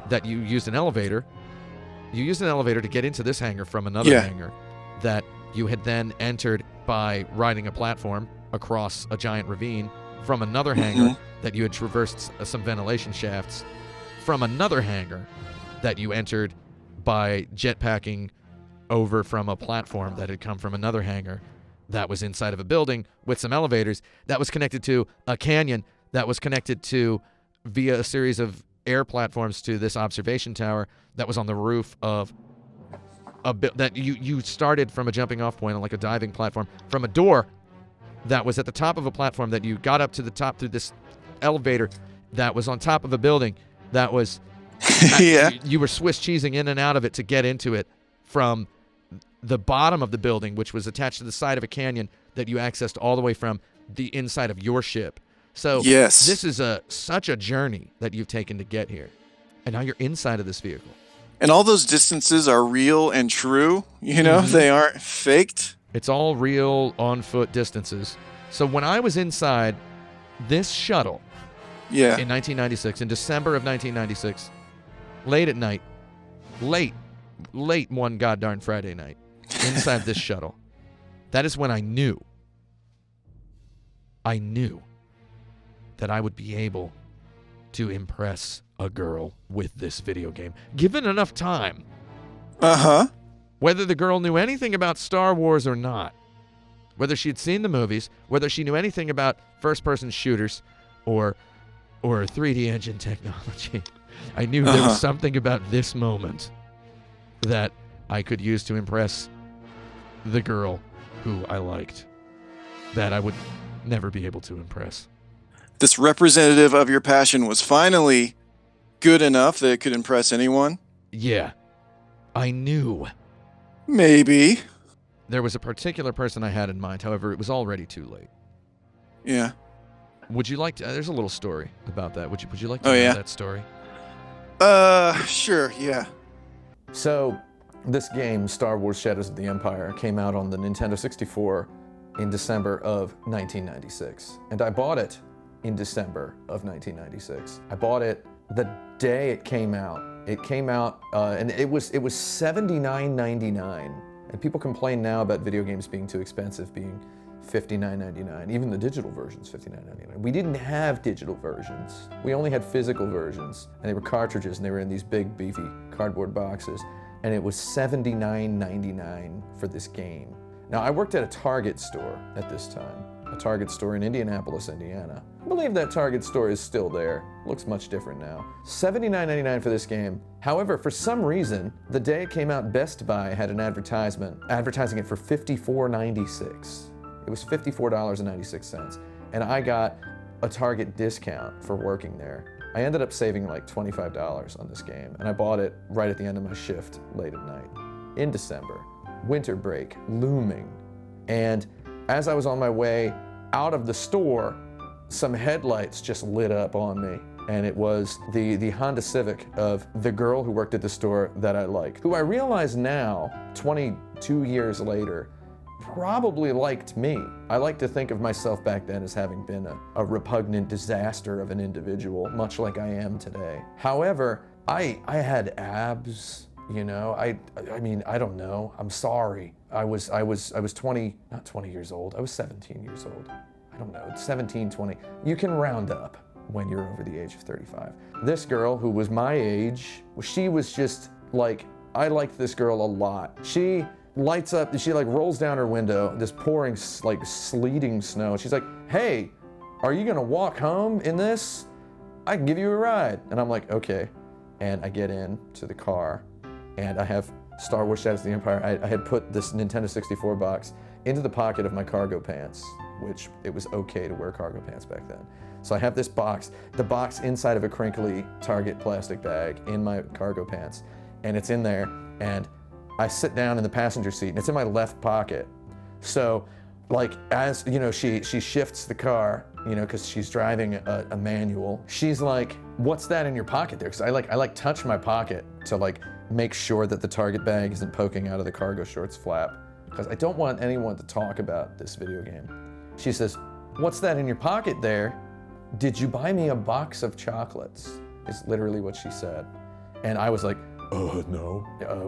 that you used an elevator. You used an elevator to get into this hangar from another hangar that you had then entered by riding a platform across a giant ravine from another hangar that you had traversed some ventilation shafts, from another hangar that you entered by jetpacking over from a platform that had come from another hangar that was inside of a building with some elevators that was connected to a canyon that was connected to via a series of air platforms to this observation tower that was on the roof of that you started from a jumping off point on like a diving platform from a door that was at the top of a platform that you got up to the top through this elevator that was on top of a building that was you were Swiss cheesing in and out of it to get into it from the bottom of the building, which was attached to the side of a canyon that you accessed all the way from the inside of your ship. So this is such a journey that you've taken to get here. And now you're inside of this vehicle. And all those distances are real and true, you know, they aren't faked. It's all real on-foot distances. So when I was inside this shuttle in 1996, in December of 1996, late at night, late one goddamn Friday night, inside this shuttle, that is when I knew that I would be able to impress a girl with this video game, given enough time. Whether the girl knew anything about Star Wars or not, whether she had seen the movies, whether she knew anything about first-person shooters or 3D engine technology, I knew there was something about this moment that I could use to impress the girl who I liked, that I would never be able to impress. This representative of your passion was finally good enough that it could impress anyone? Yeah. I knew. Maybe. There was a particular person I had in mind, however, it was already too late. Yeah. Would you like to... there's a little story about that. Would you like to hear that story? Sure, yeah. So, this game, Star Wars Shadows of the Empire, came out on the Nintendo 64 in December of 1996. And I bought it in December of 1996. I bought it the day it came out. It came out, and it was $79.99. And people complain now about video games being too expensive, being $59.99. Even the digital version's $59.99. We didn't have digital versions. We only had physical versions, and they were cartridges, and they were in these big, beefy cardboard boxes. And it was $79.99 for this game. Now, I worked at a Target store at this time, a Target store in Indianapolis, Indiana. I believe that Target store is still there. Looks much different now. $79.99 for this game. However, for some reason, the day it came out, Best Buy had an advertisement advertising it for $54.96. It was $54.96. And I got a Target discount for working there. I ended up saving like $25 on this game, and I bought it right at the end of my shift late at night in December. Winter break looming. And as I was on my way out of the store, some headlights just lit up on me. And it was the Honda Civic of the girl who worked at the store that I liked, who I realize now, 22 years later, probably liked me. I like to think of myself back then as having been a repugnant disaster of an individual, much like I am today. However, I had abs, you know. I mean, I don't know. I'm sorry. I was 20, not 20 years old. I was 17 years old. I don't know, 17, 20. You can round up when you're over the age of 35. This girl, who was my age, she was just like, I liked this girl a lot. She lights up, she like rolls down her window, this pouring like sleeting snow. She's like, hey, are you gonna walk home in this? I can give you a ride. And I'm like, okay. And I get in to the car and I have Star Wars Shadows of the Empire. I had put this Nintendo 64 box into the pocket of my cargo pants, which it was okay to wear cargo pants back then. So I have this box, the box inside of a crinkly Target plastic bag in my cargo pants, and it's in there, and I sit down in the passenger seat, and it's in my left pocket. So, like, as, you know, she shifts the car, you know, because she's driving a manual. She's like, what's that in your pocket there? Because I like touch my pocket to like make sure that the Target bag isn't poking out of the cargo shorts flap, because I don't want anyone to talk about this video game. She says, what's that in your pocket there? Did you buy me a box of chocolates? Is literally what she said. And I was like, no,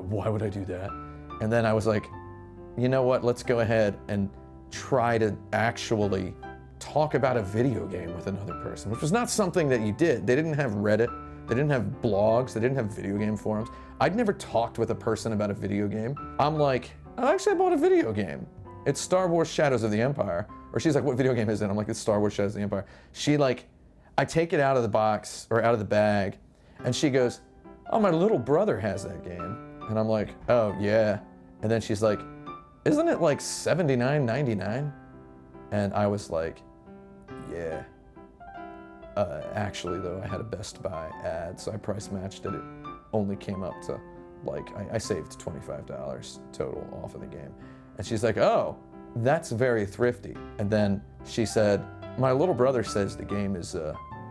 why would I do that? And then I was like, you know what, let's go ahead and try to actually talk about a video game with another person, which was not something that you did. They didn't have Reddit. They didn't have blogs. They didn't have video game forums. I'd never talked with a person about a video game. I'm like, oh, actually, I bought a video game. It's Star Wars Shadows of the Empire. Or she's like, what video game is it? I'm like, it's Star Wars Shadows of the Empire. She like, I take it out of the box, or out of the bag, and she goes, oh, my little brother has that game. And I'm like, oh, yeah. And then she's like, isn't it like $79.99? And I was like, yeah. Actually, though, I had a Best Buy ad, so I price matched it. It only came up to, like, I saved $25 total off of the game. And she's like, oh, that's very thrifty. And then she said, my little brother says the game is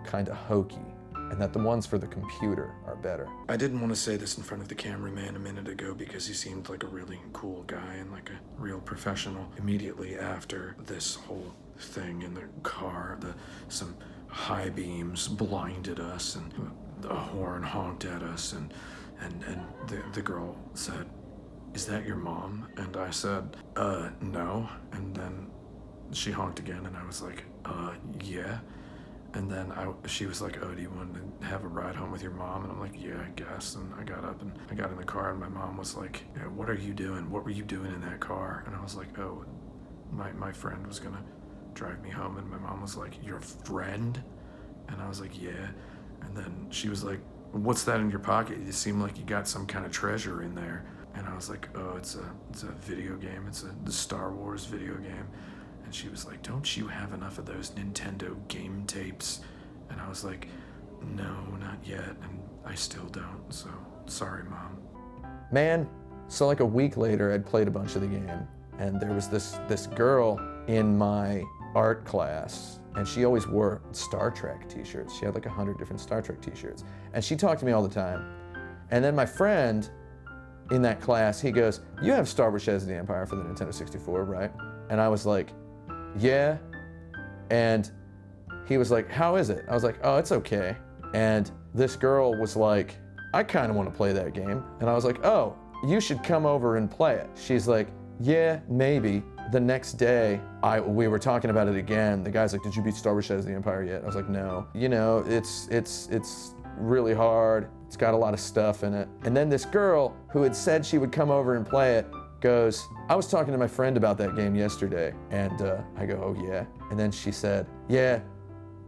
kind of hokey, and that the ones for the computer are better. I didn't want to say this in front of the cameraman a minute ago because he seemed like a really cool guy and like a real professional. Immediately after this whole thing in the car, some high beams blinded us, and a horn honked at us, and the girl said, is that your mom? And I said, no. And then she honked again, and I was like, yeah. And then she was like, oh, do you want to have a ride home with your mom? And I'm like, yeah, I guess. And I got up and I got in the car, and my mom was like, yeah, what are you doing? What were you doing in that car? And I was like, oh, my friend was gonna drive me home. And my mom was like, your friend? And I was like, yeah. And then she was like, what's that in your pocket? You seem like you got some kind of treasure in there. And I was like, oh, it's a video game. It's the Star Wars video game. And she was like, don't you have enough of those Nintendo game tapes? And I was like, no, not yet. And I still don't. So sorry, Mom. Man, so like a week later, I'd played a bunch of the game, and there was this girl in my art class, and she always wore Star Trek t-shirts. She had like 100 different Star Trek t-shirts. And she talked to me all the time. And then my friend in that class, he goes, you have Star Wars Shadows of the Empire for the Nintendo 64, right? And I was like, yeah. And he was like, how is it? I was like, oh, it's okay. And this girl was like, I kind of want to play that game. And I was like, oh, you should come over and play it. She's like, yeah, maybe. The next day, we were talking about it again. The guy's like, did you beat Star Wars Shadows of the Empire yet? I was like, no. You know, it's really hard. It's got a lot of stuff in it. And then this girl who had said she would come over and play it goes, I was talking to my friend about that game yesterday. And I go, oh yeah. And then she said, yeah.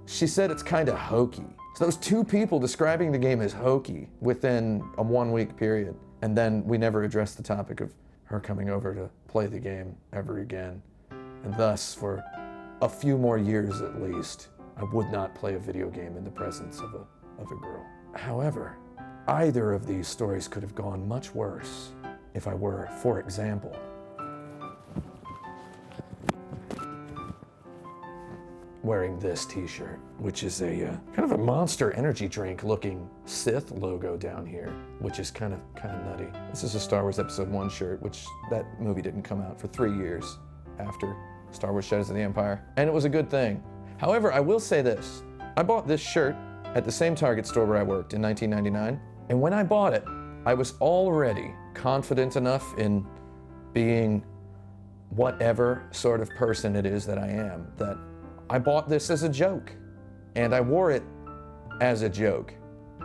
She said it's kind of hokey. So those two people describing the game as hokey within a 1 week period. And then we never addressed the topic of her coming over to play the game ever again. And thus, for a few more years at least, I would not play a video game in the presence of a girl. However, either of these stories could have gone much worse if I were, for example, wearing this t-shirt, which is a kind of a Monster Energy drink looking Sith logo down here, which is kind of nutty. This is a Star Wars Episode 1 shirt, which that movie didn't come out for 3 years after Star Wars Shadows of the Empire, and it was a good thing. However, I will say this. I bought this shirt at the same Target store where I worked in 1999, and when I bought it, I was already confident enough in being whatever sort of person it is that I am, that I bought this as a joke, and I wore it as a joke.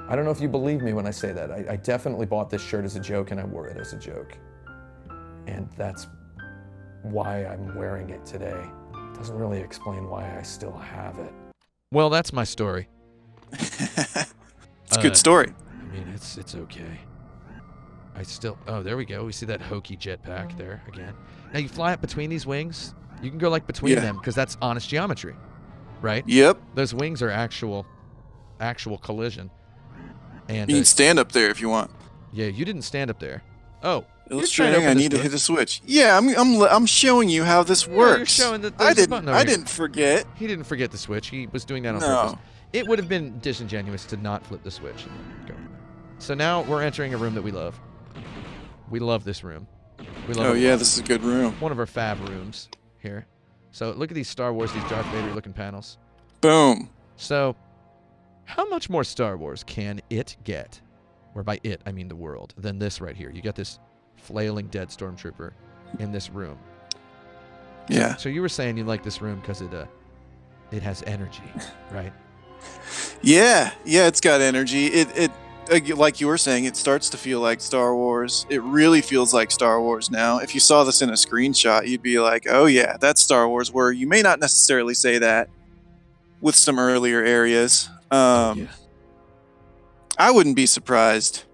I don't know if you believe me when I say that. I definitely bought this shirt as a joke, and I wore it as a joke. And that's why I'm wearing it today. It doesn't really explain why I still have it. Well, that's my story. It's a good story. I mean, it's okay. Oh, there we go. We see that hokey jetpack there again. Now you fly up between these wings. You can go like between them because that's honest geometry, right? Yep. Those wings are actual collision. And you can stand up there if you want. Yeah, you didn't stand up there. Oh, illustrating. I need to hit a switch. Yeah, I'm showing you how this works. You're showing that I there's a button over here. didn't forget. He didn't forget the switch. He was doing that on purpose. It would have been disingenuous to not flip the switch and go. So now we're entering a room that we love. We love this room. We love this is a good room. One of our fab rooms here. So look at these Star Wars, these Darth Vader looking panels. Boom. So how much more Star Wars can it get? Or by it, I mean the world. Than this right here. You got this flailing dead stormtrooper in this room. Yeah. So you were saying you like this room because it has energy, right? Yeah, it's got energy. It like you were saying, it starts to feel like Star Wars. It really feels like Star Wars now. If you saw this in a screenshot, you'd be like, "Oh yeah, that's Star Wars." Where you may not necessarily say that with some earlier areas. I wouldn't be surprised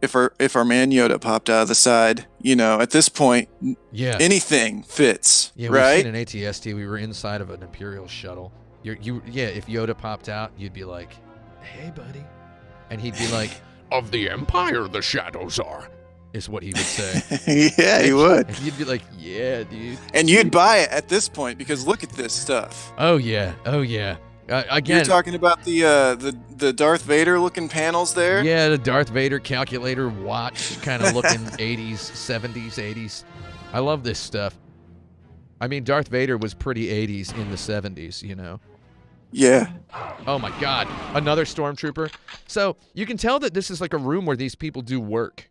if our man Yoda popped out of the side. At this point, anything fits. Yeah, right? We've seen an ATST. We were inside of an Imperial shuttle. If Yoda popped out, you'd be like, "Hey, buddy," and he'd be like, "Of the Empire, the shadows are," is what he would say. Yeah, he would. And you'd be like, "Yeah, dude." And you'd buy it at this point because look at this stuff. Oh yeah. Again, you're talking about the Darth Vader looking panels there. Yeah, the Darth Vader calculator watch, kind of looking 80s, 70s, 80s. I love this stuff. I mean, Darth Vader was pretty 80s in the 70s, Yeah. Oh my God, another stormtrooper. So you can tell that this is like a room where these people do work,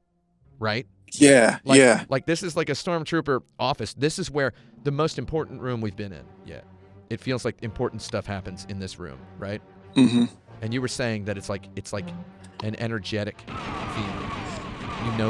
right? Yeah, Like this is like a stormtrooper office. This is where the most important room we've been in yet. It feels like important stuff happens in this room, right? Mm-hmm. And you were saying that it's like an energetic feeling.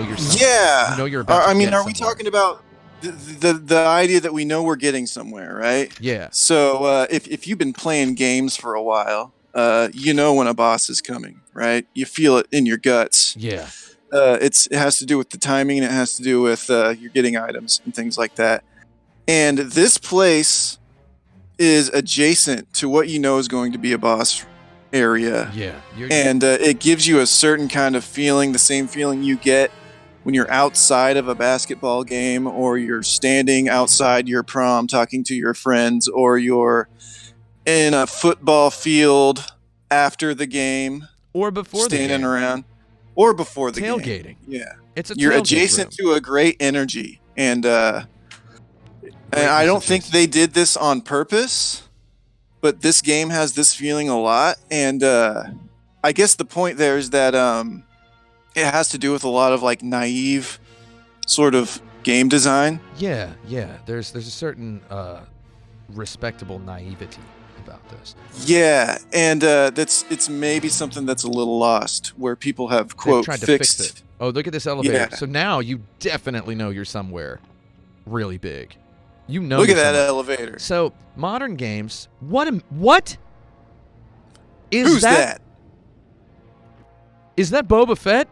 You're something. Yeah. You're about to are we somewhere. talking about the idea that we know we're getting somewhere, right? Yeah. So if you've been playing games for a while, when a boss is coming, right? You feel it in your guts. Yeah. It has to do with the timing, and it has to do with you're getting items and things like that. And this place is adjacent to what is going to be a boss area. Yeah. And it gives you a certain kind of feeling, the same feeling you get when you're outside of a basketball game, or you're standing outside your prom talking to your friends, or you're in a football field after the game, or before the game. Standing around, or before the game. Tailgating. Yeah. You're adjacent to a great energy. And I don't think they did this on purpose, but this game has this feeling a lot. And I guess the point there is that it has to do with a lot of like naive sort of game design. Yeah. There's a certain respectable naivety about this. Yeah, and it's maybe something that's a little lost, where people have quote tried to fixed fix it. Oh, look at this elevator. Yeah. So now you definitely know you're somewhere really big. Look at that elevator. So modern games, what is Who's that? Is that Boba Fett?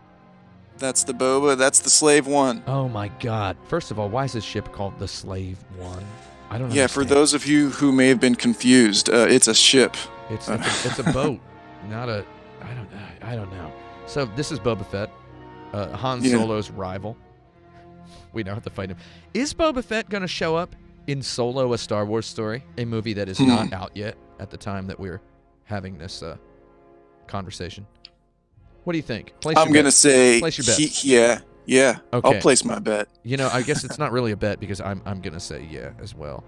That's the Boba. That's the Slave One. Oh my God! First of all, why is this ship called the Slave One? I don't know. Yeah, for those of you who may have been confused, it's a ship. It's a boat, not a. I don't know. So this is Boba Fett, Han Solo's rival. We now have to fight him. Is Boba Fett going to show up in Solo: A Star Wars Story, a movie that is not out yet at the time that we're having this conversation? What do you think? I'm going to say, place your bet. Yeah. Okay. I'll place my bet. I guess it's not really a bet because I'm going to say yeah as well.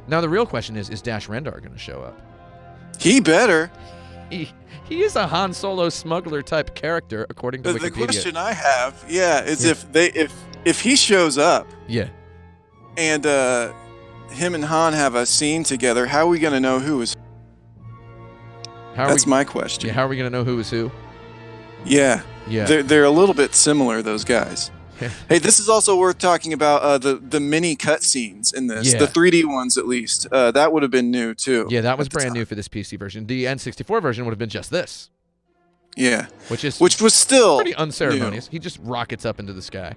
Now the real question is Dash Rendar going to show up? He better. He is a Han Solo smuggler type character according to Wikipedia. The question I have, is if he shows up, and him and Han have a scene together, how are we going to know who is? That's my question. Yeah, how are we going to know who is who? Yeah. They're a little bit similar, those guys. Hey, this is also worth talking about the mini cutscenes in this, the 3D ones at least. That would have been new too. Yeah, that was brand new for this PC version. The N64 version would have been just this. Yeah, which was still pretty unceremonious. New. He just rockets up into the sky.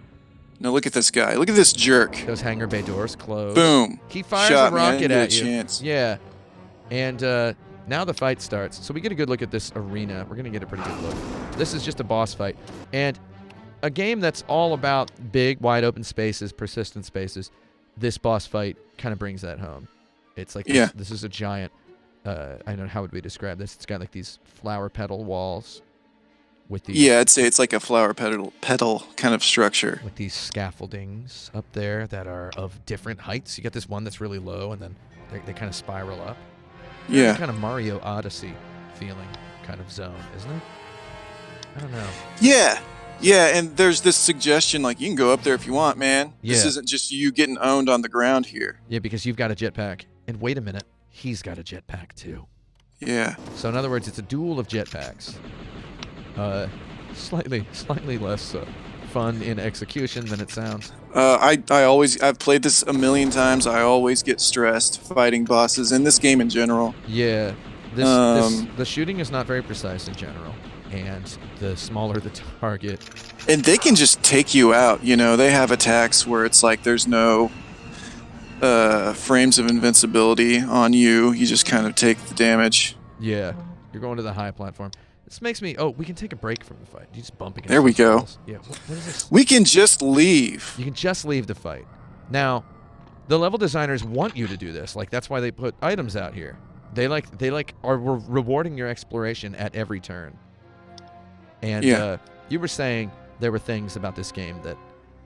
Now look at this guy. Look at this jerk. Those hangar bay doors close. Boom. He fires a rocket at you. Chance. Yeah, and now the fight starts. So we get a good look at this arena. We're gonna get a pretty good look. This is just a boss fight, and a game that's all about big, wide open spaces, persistent spaces. This boss fight kind of brings that home. It's like this is a giant. I don't know, how would we describe this? It's got like these flower petal walls with these. Yeah, I'd say it's like a flower petal kind of structure with these scaffoldings up there that are of different heights. You got this one that's really low, and then they kind of spiral up. Yeah, kind of Mario Odyssey feeling kind of zone, isn't it? I don't know. Yeah, and there's this suggestion, like, you can go up there if you want, man. Yeah. This isn't just you getting owned on the ground here. Yeah, because you've got a jetpack. And wait a minute. he's got a jetpack too. Yeah. So in other words, it's a duel of jetpacks. Slightly less fun in execution than it sounds. I've played this a million times. I always get stressed fighting bosses in this game in general. Yeah, the shooting is not very precise in general, and the smaller the target. And they can just take you out. You know, they have attacks where it's like there's no frames of invincibility on you. You just kind of take the damage. Yeah, you're going to the high platform. This makes me... Oh, we can take a break from the fight. You just bump against There we go. walls. Yeah, what is this? We can just leave. You can just leave the fight. Now, the level designers want you to do this. Like, that's why they put items out here. They are rewarding your exploration at every turn. And Yeah. you were saying there were things about this game that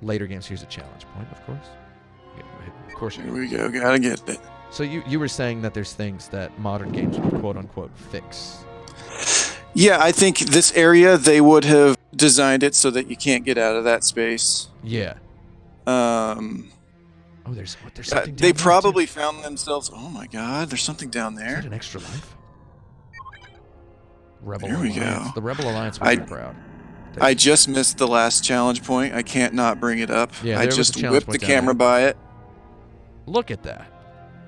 later games... Here's a challenge point, of course. Yeah, of course Here we go. Gotta get it. So you were saying that there's things that modern games would quote-unquote fix. Yeah, I think this area, they would have designed it so that you can't get out of that space. Yeah. Oh, There's something down they there, probably found themselves... Oh my god, there's something down too. Is there. that an extra life? Rebel There we Alliance. go. The Rebel Alliance would be proud. I just missed the last challenge point. I can't not bring it up. Yeah, I there was just a challenge whipped the point down camera there. by it. Look at that.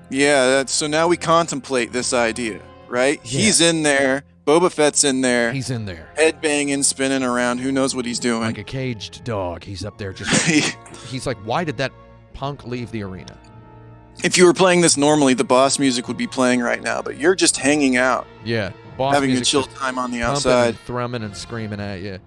Yeah, so now we contemplate this idea, right? Yeah. He's in there. Boba Fett's in there. He's in there. Head banging, spinning around. Who knows what he's doing? Like a caged dog. He's up there just... He's like, why did that punk leave the arena? If you were playing this normally, the boss music would be playing right now, but you're just hanging out, Yeah. Boss having a music chill just time on the pumping outside. and thrumming and screaming at you.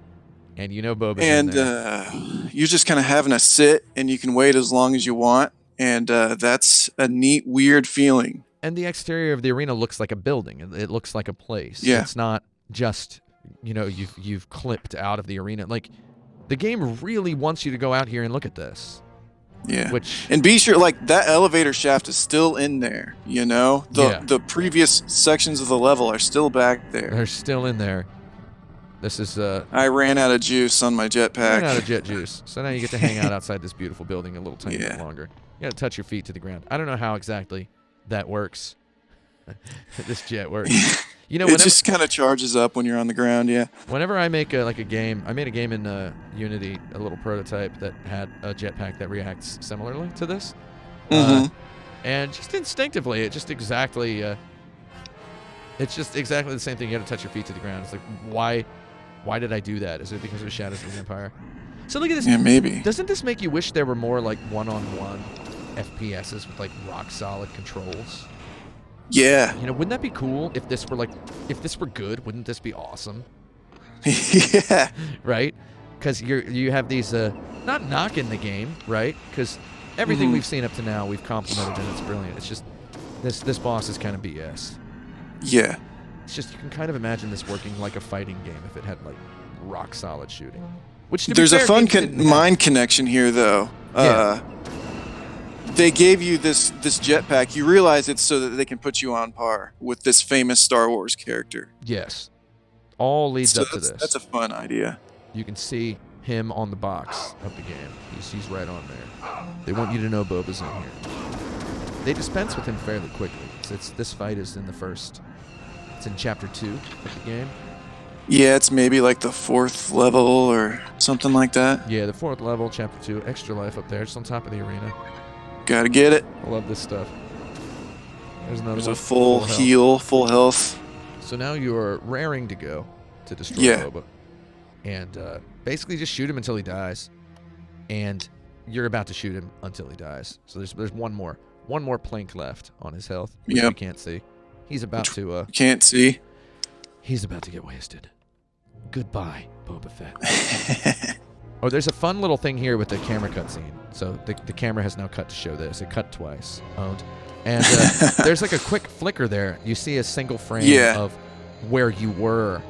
And you know Boba's And in there. you're just kind of having a sit, and you can wait as long as you want. And that's a neat, weird feeling. And the exterior of the arena looks like a building. It looks like a place. Yeah. It's not just, you've clipped out of the arena. Like, the game really wants you to go out here and look at this. Yeah. Which... And be sure, like, that elevator shaft is still in there, you know? The previous sections of the level are still back there. They're still in there. This is... I ran out of juice on my jetpack. Ran out of jet juice. So now you get to hang out outside this beautiful building a little tiny bit longer. You got to touch your feet to the ground. I don't know how exactly that works. This jet works. You know, it just kind of charges up when you're on the ground, yeah. Whenever I make a game, I made a game in Unity, a little prototype that had a jetpack that reacts similarly to this. And just instinctively, it's just exactly the same thing. You got to touch your feet to the ground. It's like, why did I do that? Is it because of Shadows of the Empire? So look at this. Yeah, maybe. Doesn't this make you wish there were more like one-on-one FPSs with like rock-solid controls? Yeah. You know, wouldn't that be cool if this were good? Wouldn't this be awesome? Yeah. Right? Because you have these not knocking the game, right? Because everything we've seen up to now we've complimented and it's brilliant. It's just this boss is kind of BS. Yeah. It's just you can kind of imagine this working like a fighting game if it had like rock solid shooting. Which to be There's fair, a fun games didn't have. mind connection here, though. Yeah. They gave you this jetpack. You realize it's so that they can put you on par with this famous Star Wars character. Yes. All leads So up to this. that's a fun idea. You can see him on the box of the game. He's right on there. They want you to know Boba's in here. They dispense with him fairly quickly. This fight is in the first... It's in Chapter 2 of the game. Yeah, it's maybe like the 4th level or something like that. Yeah, the 4th level, Chapter 2. Extra life up there, just on top of the arena. Gotta get it. I love this stuff. There's another There's one. a full health. heal, full health. So now you're raring to go to destroy Yeah. Boba. And basically just shoot him until he dies. And you're about to shoot him until he dies. So there's one more plink left on his health, which Yep. we can't see. He's about to Can't see. he's about to get wasted. Goodbye, Boba Fett. Oh, there's a fun little thing here with the camera cutscene. So the camera has now cut to show this. It cut twice. Owned. And there's like a quick flicker there. You see a single frame of where you were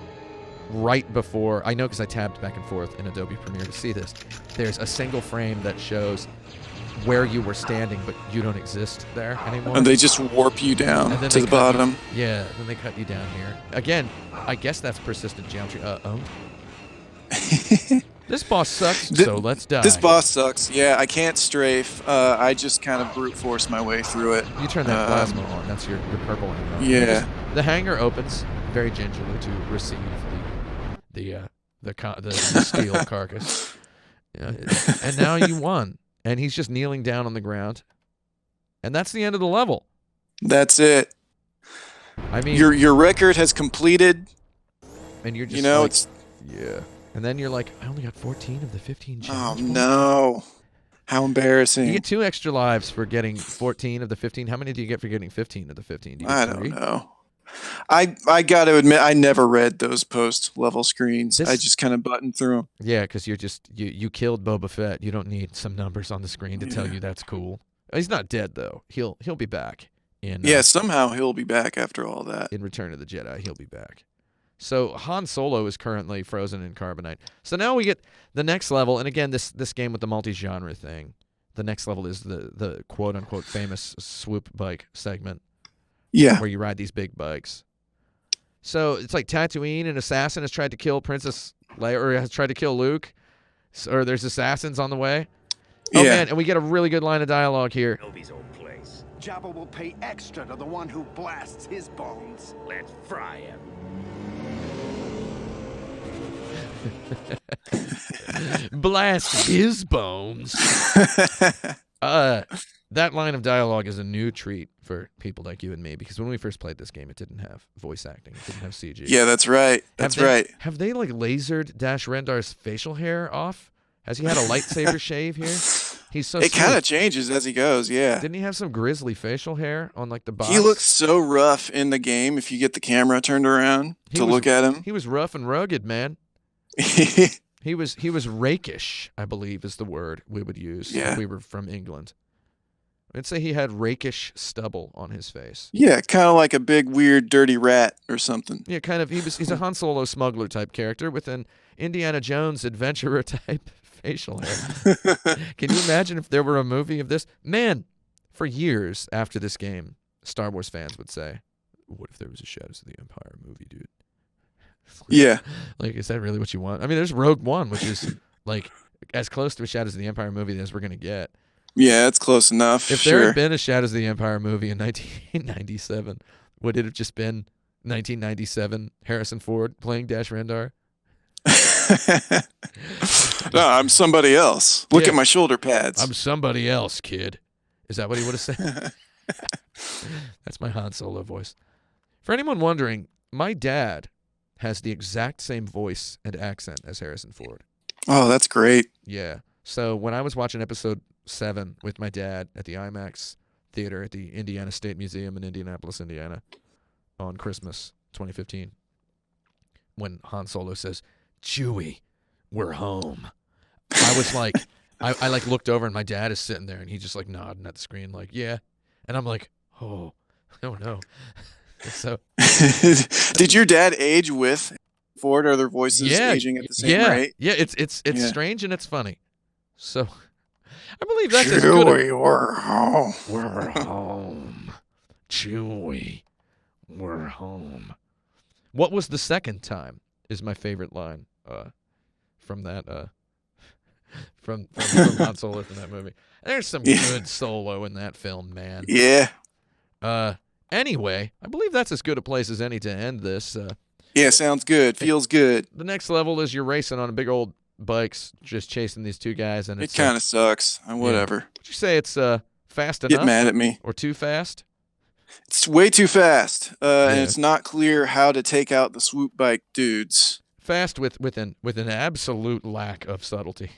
right before. I know because I tabbed back and forth in Adobe Premiere to see this. There's a single frame that shows where you were standing, but you don't exist there anymore. And they just warp you down And then to they the cut bottom. Yeah, then they cut you down here. Again, I guess that's persistent geometry. Owned. This boss sucks, so let's die. This boss sucks. Yeah, I can't strafe. I just kind of brute force my way through it. You turn that plasma on. That's your purple ammo. Yeah. The hangar opens very gingerly to receive the steel carcass. Yeah, and now you won. And he's just kneeling down on the ground. And that's the end of the level. That's it. I mean, your record has completed. And you're just it's yeah. And then you're like, I only got 14 of the 15 challenge Oh points. No. How embarrassing. You get 2 extra lives for getting 14 of the 15. How many do you get for getting 15 of the 15? Do you get I 3? don't know. I got to admit, I never read those post-level screens. I just kind of buttoned through them. Yeah, because you're just you killed Boba Fett. You don't need some numbers on the screen to tell you that's cool. He's not dead though. He'll be back in. Somehow he'll be back after all that. In Return of the Jedi, he'll be back. So Han Solo is currently frozen in carbonite. So now we get the next level, and again, this game with the multi-genre thing. The next level is the quote-unquote famous swoop bike segment. Yeah. Where you ride these big bikes. So it's like Tatooine, an assassin has tried to kill Princess Leia, or has tried to kill Luke, or there's assassins on the way. Oh, man, and we get a really good line of dialogue here. Kenobi's old place. Jabba will pay extra to the one who blasts his bones. Let's fry him. Blast his bones. That line of dialogue is a new treat for people like you and me, because when we first played this game, it didn't have voice acting. It didn't have CG. Yeah, that's right. That's right. Have they like lasered Dash Rendar's facial hair off? Has he had a lightsaber shave here? He's so. It kind of changes as he goes. Yeah. Didn't he have some grizzly facial hair on like the box? He looks so rough in the game. If you get the camera turned around look at him, he was rough and rugged, man. He was rakish, I believe, is the word we would use if we were from England. I'd say he had rakish stubble on his face. Yeah, kind of like a big, weird, dirty rat or something. Yeah, kind of. He's a Han Solo smuggler type character with an Indiana Jones adventurer type facial hair. Can you imagine if there were a movie of this? Man, for years after this game, Star Wars fans would say, what if there was a Shadows of the Empire movie, dude? Yeah. Like, is that really what you want? I mean, there's Rogue One, which is like as close to a Shadows of the Empire movie as we're going to get. Yeah, it's close enough. If there had been a Shadows of the Empire movie in 1997, would it have just been 1997 Harrison Ford playing Dash Rendar? No, I'm somebody else. Look at my shoulder pads. I'm somebody else, kid. Is that what he would have said? That's my Han Solo voice. For anyone wondering, my dad has the exact same voice and accent as Harrison Ford. Oh, that's great. Yeah. So when I was watching episode 7 with my dad at the IMAX theater at the Indiana State Museum in Indianapolis, Indiana, on Christmas 2015, when Han Solo says, "Chewie, we're home," I was like, I like looked over and my dad is sitting there and he's just like nodding at the screen like, yeah. And I'm like, oh no. So did your dad age with Ford? Are their voices aging at the same rate? Yeah, it's strange and it's funny. So I believe that's as good. Chewie, we're home. We're home. Chewie, we're home. What was the second time is my favorite line from that from Han Solo from that movie. There's some good Solo in that film, man. Yeah. Anyway, I believe that's as good a place as any to end this. Yeah, sounds good. Feels good. The next level is you're racing on big old bikes, just chasing these two guys, and it kind of sucks. Whatever. Would you say it's fast enough? Get mad at me. Or too fast? It's way too fast, and it's not clear how to take out the swoop bike dudes. Fast with an absolute lack of subtlety.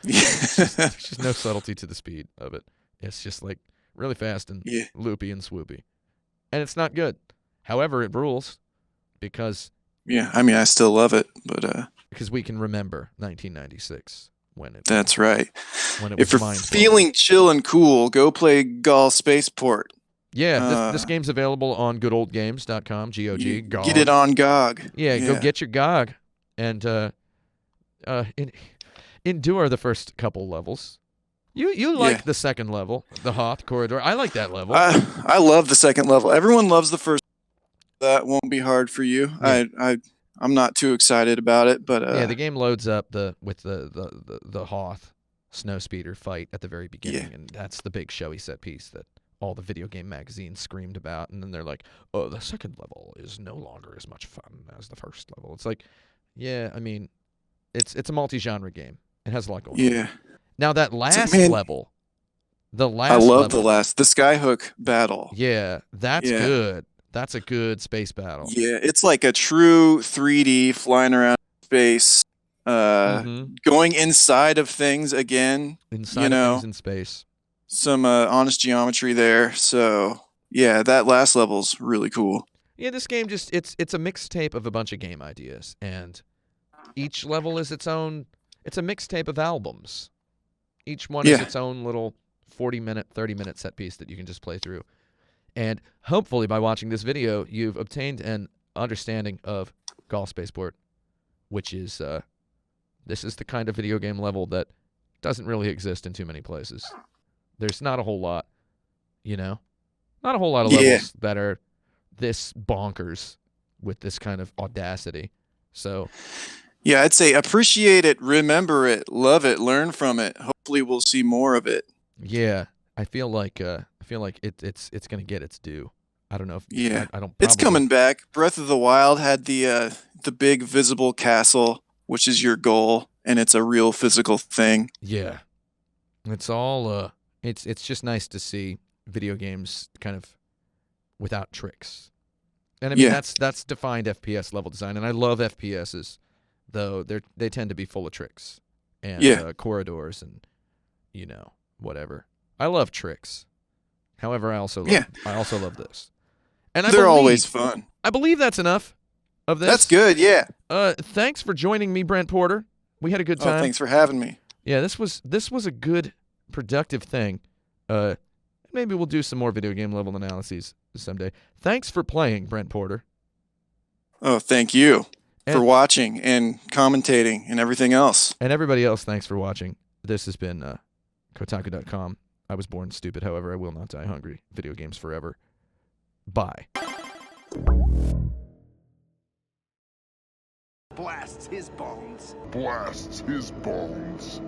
There's just no subtlety to the speed of it. It's just like really fast and loopy and swoopy. And it's not good. However, it rules because... Yeah, I mean, I still love it, but... Because we can remember 1996 when it... That's right. When it if was you're feeling chill and cool, go play Gall Spaceport. Yeah, this game's available on goodoldgames.com, G-O-G, GOG. Get it on GOG. Yeah, go get your GOG and endure the first couple levels. You like the second level, the Hoth corridor. I like that level. I love the second level. Everyone loves the first. That won't be hard for you. Yeah. I'm not too excited about it, but Yeah, the game loads up with the Hoth snow speeder fight at the very beginning, Yeah. and that's the big showy set piece that all the video game magazines screamed about. And then they're like, "Oh, the second level is no longer as much fun as the first level." It's like, yeah, I mean, it's a multi-genre game. It has a lot going on. yeah. Now that It's like, last man, level, the I last love level, the Skyhook battle. yeah, that's Yeah. good. That's a good space battle. Yeah, it's like a true 3D flying around space, going inside of things again. Inside of things in space. Some honest geometry there. So yeah, that last level's really cool. Yeah, this game just it's a mixtape of a bunch of game ideas, and each level is its own. It's a mixtape of albums. Each one is Yeah. its own little 40-minute, 30-minute set piece that you can just play through. And hopefully, by watching this video, you've obtained an understanding of Gall Spaceport, which is this is the kind of video game level that doesn't really exist in too many places. There's not a whole lot, not a whole lot of levels that are this bonkers with this kind of audacity. So, Yeah, I'd say appreciate it, remember it, love it, learn from it. Hopefully we'll see more of it. yeah, I feel like it's gonna get its due. I don't know if Yeah. I don't. It's Probably, coming back. Breath of the Wild had the big visible castle, which is your goal, and it's a real physical thing. Yeah, it's all it's just nice to see video games kind of without tricks. And I mean Yeah. that's defined FPS level design, and I love FPSs, though they tend to be full of tricks and Yeah. corridors and whatever. I love tricks. However, I also Yeah. love this. And They're always fun. I believe that's enough of this. That's good, yeah. Thanks for joining me, Brent Porter. We had a good time. Oh, thanks for having me. Yeah, this was a good, productive thing. Maybe we'll do some more video game level analyses someday. Thanks for playing, Brent Porter. Oh, thank you for And- watching and commentating and everything else. And everybody else, thanks for watching. This has been Kotaku.com. I was born stupid, however, I will not die hungry. Video games forever. Bye. Blasts his bones. Blasts his bones.